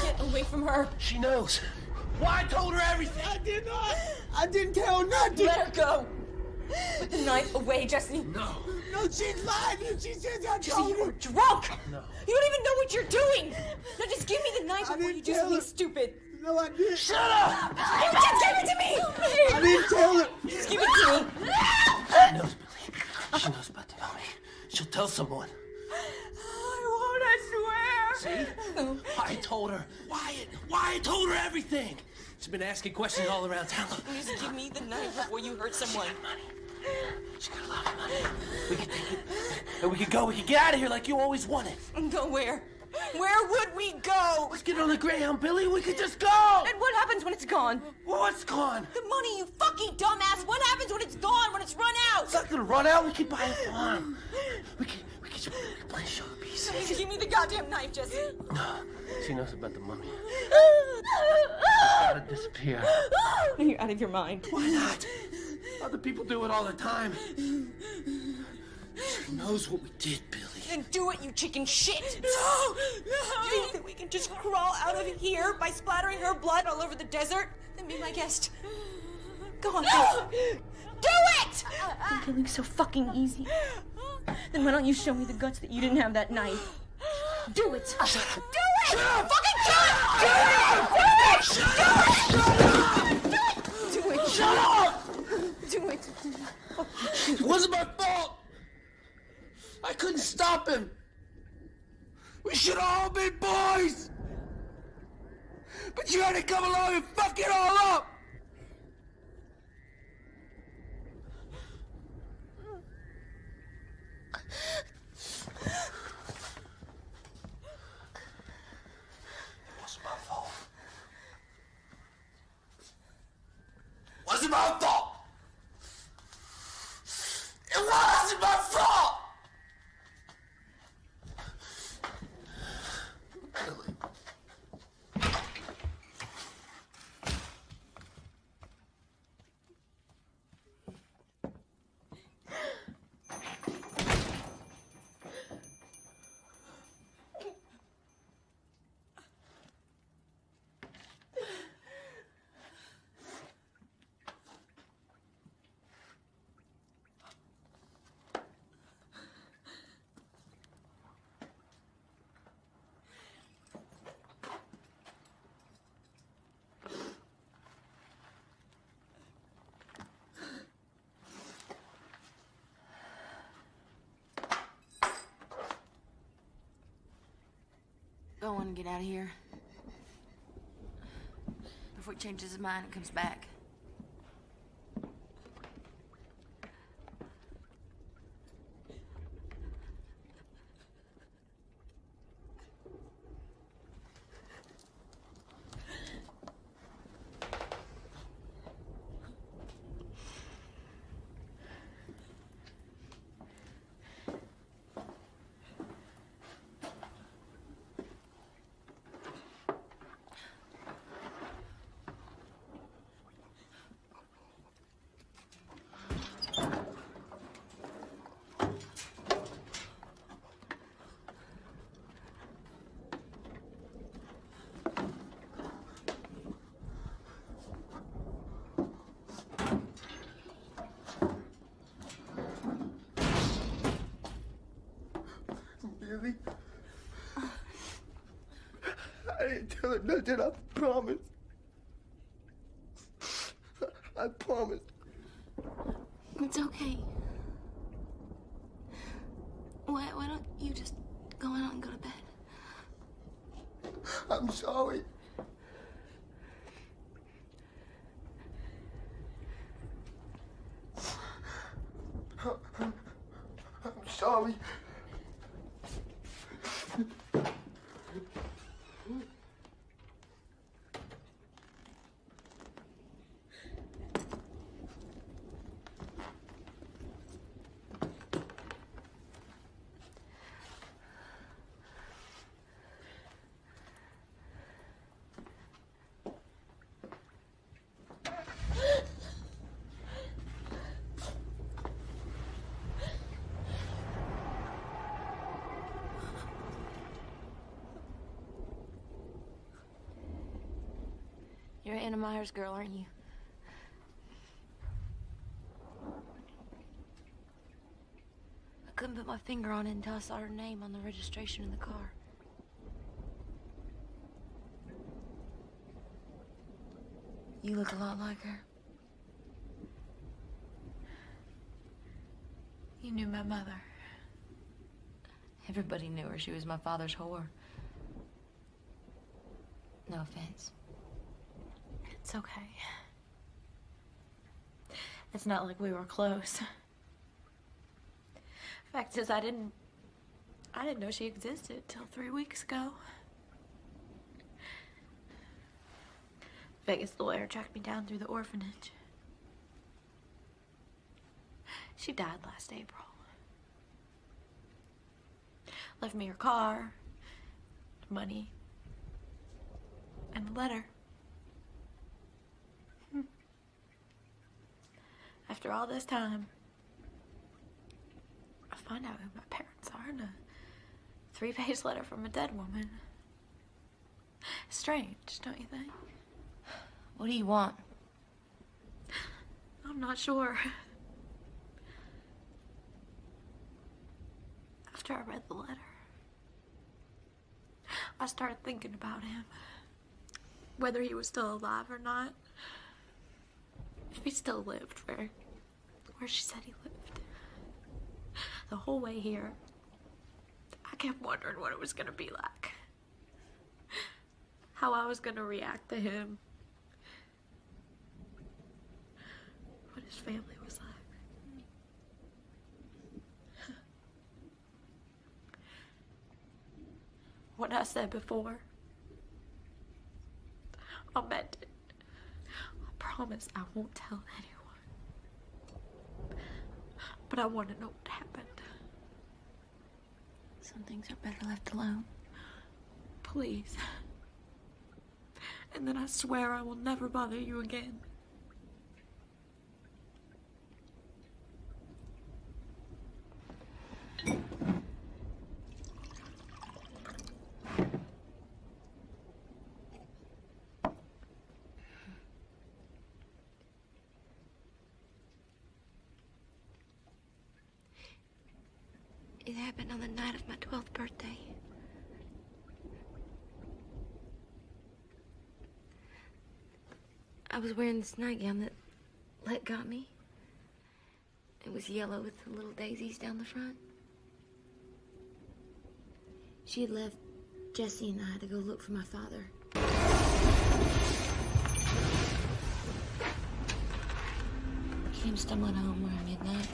Get away from her. She knows. Why I told her everything. I did not. I didn't tell her nothing. Let her go. Put the knife away, Jesse. No. No, she's lying. She says I Jesse, told you her. are drunk. No. You don't even know what you're doing. Now just give me the knife before didn't you do tell something her. stupid. No, I didn't. Shut up! You just give it to me. I didn't tell her. Just give it to me. She knows, Billy. She knows about the mummy. She'll tell someone. I won't, I swear. See? I told her. Why I told her everything. She's been asking questions all around town. Just give me the knife before you hurt someone. She got a lot of money. We could take it. And we could go. We could get out of here like you always wanted. And go where? Where would we go? Let's get on the Greyhound, Billy. We could just go. And what happens when it's gone? What's gone? The money, you fucking dumbass. What happens when it's gone, when it's run out? It's not gonna run out. We could buy a farm. We could play show piece. Just give me the goddamn knife, Jesse. No. She knows about the mummy. She's gotta disappear. You're out of your mind. Why not? Other people do it all the time. She knows what we did, Billy. Then do it, you chicken shit. No! You think that we can just crawl out of here by splattering her blood all over the desert? Then be my guest. Go on, do it! Killing's so fucking easy. Then why don't you show me the guts that you didn't have that knife? Do it! Do it! Fucking do it! Do it! Do it! Do it! Shut up! Do it! It wasn't my fault. I couldn't stop him. We should have all been boys. But you had to come along and fuck it all up. It wasn't my fault. Wasn't my fault. It wasn't my fault. Billy. Go on and get out of here. Before he changes his mind and comes back. Billy. I didn't tell her nothing, I promise. I promise. It's okay. Why don't you just go out and go to bed? I'm sorry. Charlie. You're Anna Myers' girl, aren't you? I couldn't put my finger on it until I saw her name on the registration in the car. You look a lot like her. You knew my mother. Everybody knew her. She was my father's whore. No offense. It's okay. It's not like we were close. Fact is, I didn't know she existed till 3 weeks ago. Vegas lawyer tracked me down through the orphanage. She died last April. Left me her car, money, and a letter. After all this time, I find out who my parents are in a 3-page letter from a dead woman. Strange, don't you think? What do you want? I'm not sure. After I read the letter, I started thinking about him. Whether he was still alive or not. If he still lived where she said he lived. The whole way here, I kept wondering what it was gonna be like. How I was gonna react to him. What his family was like. What I said before, I meant it. I promise I won't tell anyone. But I want to know what happened. Some things are better left alone. Please. And then I swear I will never bother you again. It happened on the night of my 12th birthday. I was wearing this nightgown that Let got me. It was yellow with the little daisies down the front. She had left Jesse and I to go look for my father. Came stumbling home around midnight,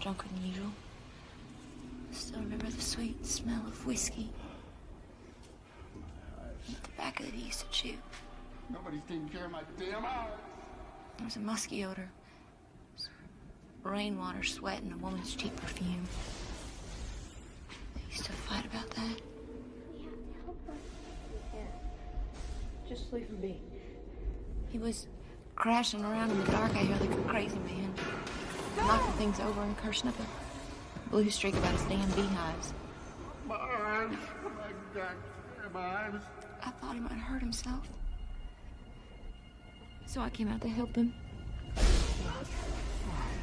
drunker than usual. Still remember the sweet smell of whiskey. The tobacco that he used to chew. Nobody's taking care of my damn eyes. There was a musky odor. Rainwater, sweat, and a woman's cheap perfume. They used to fight about that. Just leave him be. He was crashing around in the dark out here like a crazy man. Knocking things over and cursing up a blue streak about his damn beehives. My eyes. Oh my God. My eyes. I thought he might hurt himself. So I came out to help him.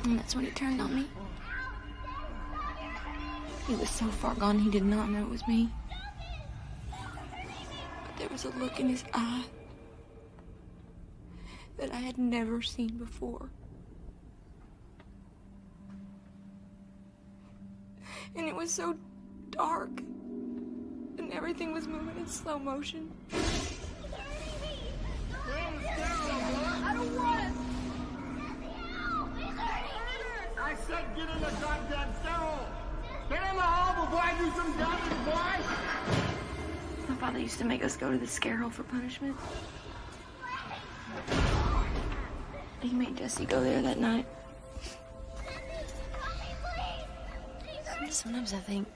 And that's when he turned on me. He was so far gone he did not know it was me. But there was a look in his eye that I had never seen before. And it was so dark. And everything was moving in slow motion. I don't want it. I I said get in the goddamn stairwell! Get in the hall before I do some damage, boy! My father used to make us go to the scare hole for punishment. He made Jesse go there that night. Sometimes I think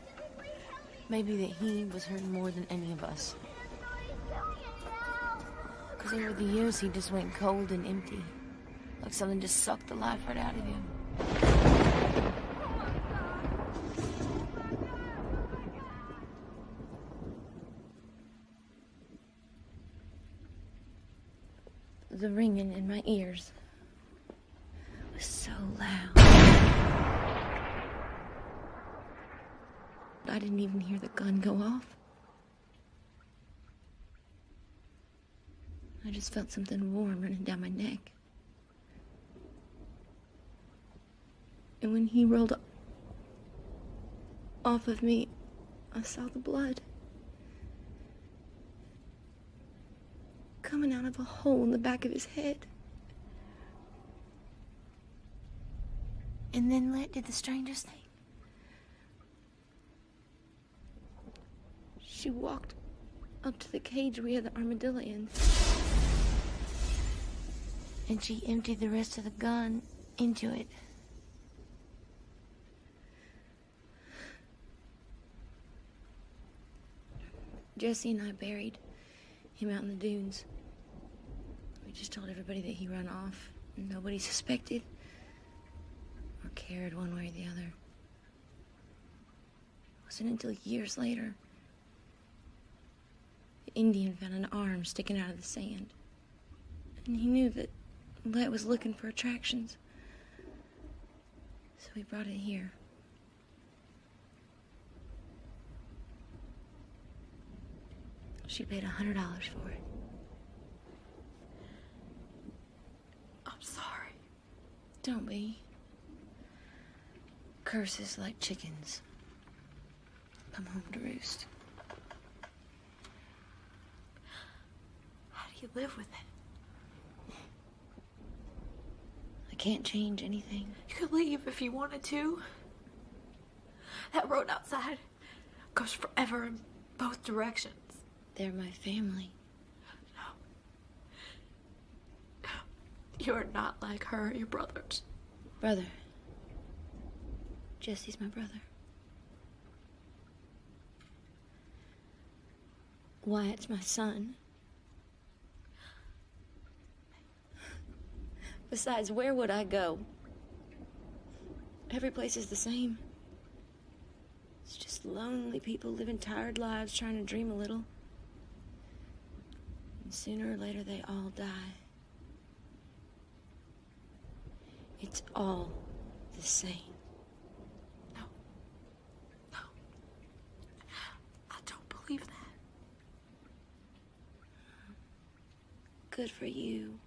maybe that he was hurting more than any of us. Because over the years, he just went cold and empty. Like something just sucked the life right out of him. The ringing in my ears was so loud. I didn't even hear the gun go off. I just felt something warm running down my neck. And when he rolled off of me, I saw the blood coming out of a hole in the back of his head. And then Let did the strangest thing. She walked up to the cage we had the armadillo in. And she emptied the rest of the gun into it. Jesse and I buried him out in the dunes. We just told everybody that he ran off, and nobody suspected or cared one way or the other. It wasn't until years later the Indian found an arm sticking out of the sand, and he knew that Let was looking for attractions, so he brought it here. She paid $100 for it. I'm sorry. Don't be. Curses like chickens come home to roost. How do you live with it? I can't change anything. You could leave if you wanted to. That road outside goes forever in both directions. They're my family. No. You're not like her, your brothers. Brother. Jesse's my brother. Wyatt's my son. Besides, where would I go? Every place is the same. It's just lonely people living tired lives trying to dream a little. And sooner or later, they all die. It's all the same. No. I don't believe that. Good for you.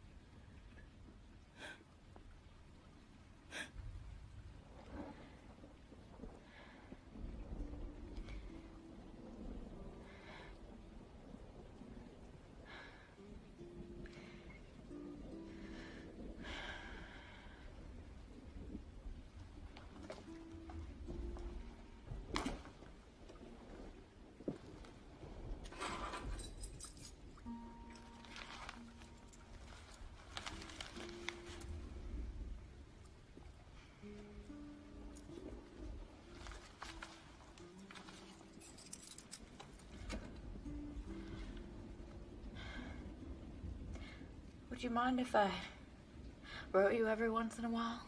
Would you mind if I wrote you every once in a while?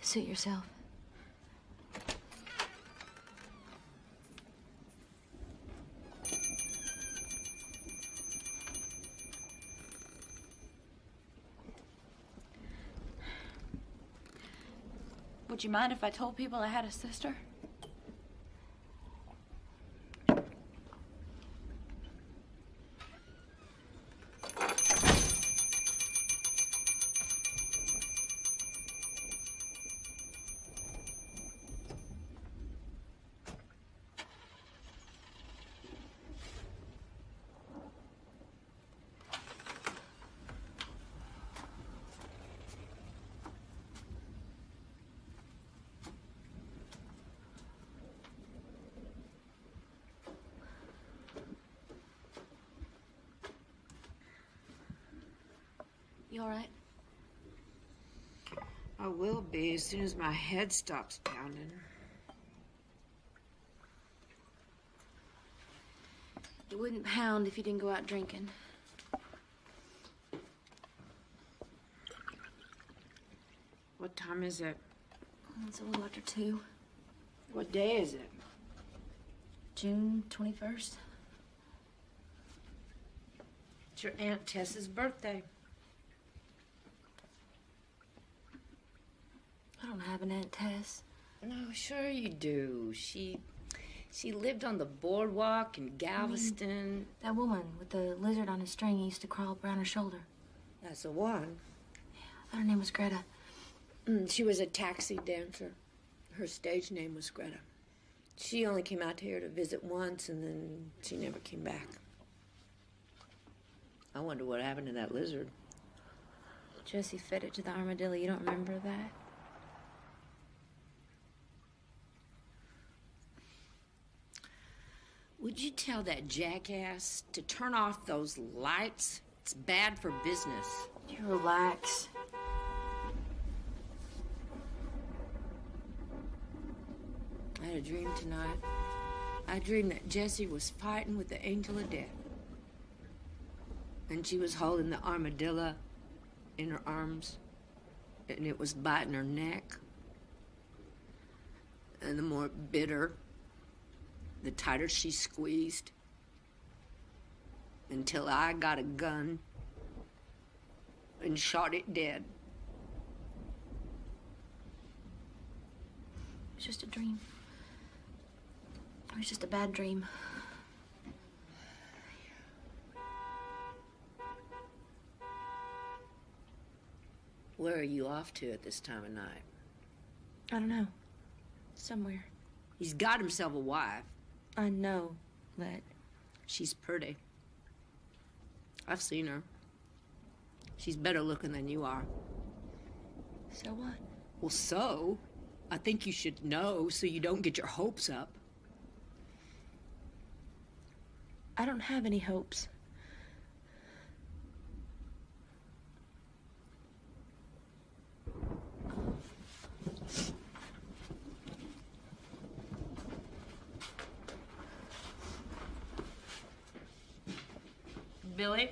Suit yourself. Would you mind if I told people I had a sister? all right? I will be as soon as my head stops pounding. It wouldn't pound if you didn't go out drinking. What time is it? It's a little after 2. What day is it? June 21st. It's your Aunt Tessa's birthday. I don't have an Aunt Tess. No, sure you do. She lived on the boardwalk in Galveston. That woman with the lizard on a string used to crawl up around her shoulder. That's the one. I thought her name was Greta. She was a taxi dancer. Her stage name was Greta. She only came out here to visit once, and then she never came back. I wonder what happened to that lizard. Jesse fed it to the armadillo. You don't remember that? Would you tell that jackass to turn off those lights? It's bad for business. You relax. I had a dream tonight. I dreamed that Jessie was fighting with the angel of death. And she was holding the armadillo in her arms. And it was biting her neck. And the more bitter, the tighter she squeezed. Until I got a gun and shot it dead. It was just a dream. It was just a bad dream. Where are you off to at this time of night? I don't know. Somewhere. He's got himself a wife. I know that. She's pretty. I've seen her. She's better looking than you are. So what? Well, so, I think you should know so you don't get your hopes up. I don't have any hopes. Billy?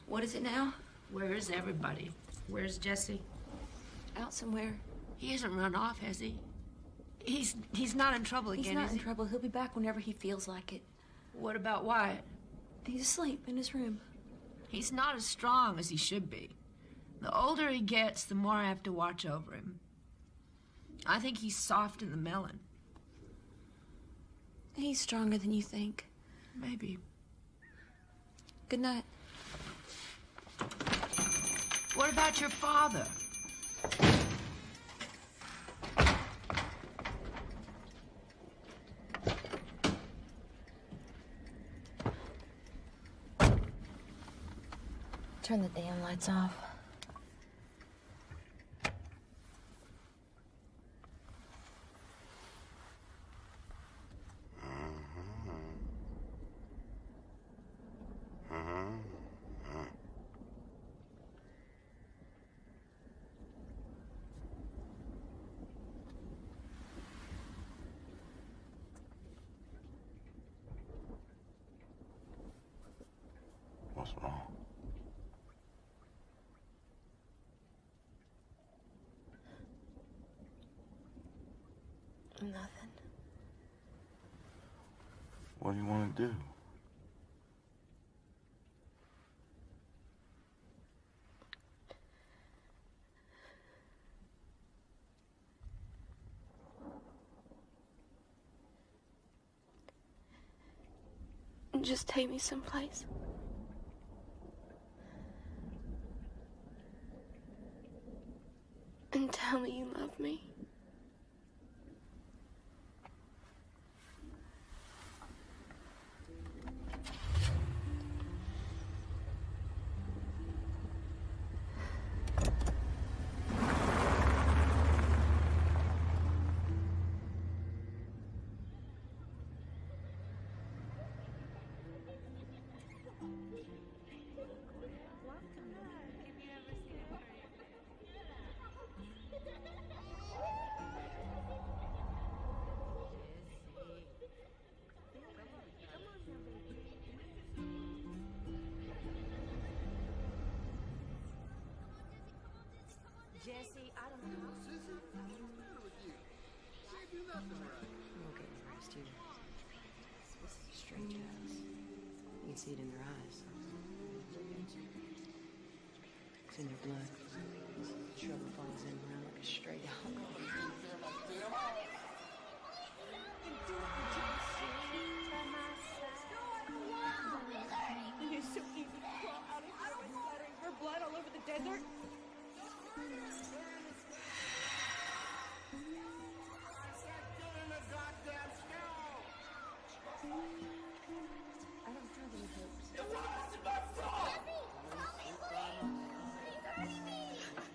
What is it now? Where's everybody? Where's Jesse? Out somewhere. He hasn't run off, has he? He's not in trouble again, He's not is in he? trouble. He'll be back whenever he feels like it. What about Wyatt? He's asleep in his room. He's not as strong as he should be. The older he gets, the more I have to watch over him. I think he's soft in the melon. He's stronger than you think. Maybe. Good night. What about your father? Turn the damn lights off. What's wrong? Nothing. What do you want to do? Just take me someplace. And tell me you love me. won't get any rest either. This is a strange house. You can see it in their eyes. It's in their blood. Trouble follows them around like a stray dog. It is so easy to crawl out of here by splattering her blood all over the desert. I don't have any hopes.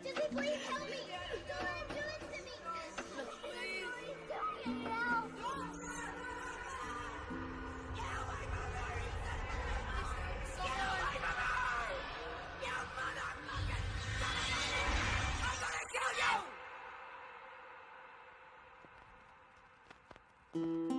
Jesse, please help me! Don't do it to me! Please don't get out! I'm gonna kill you!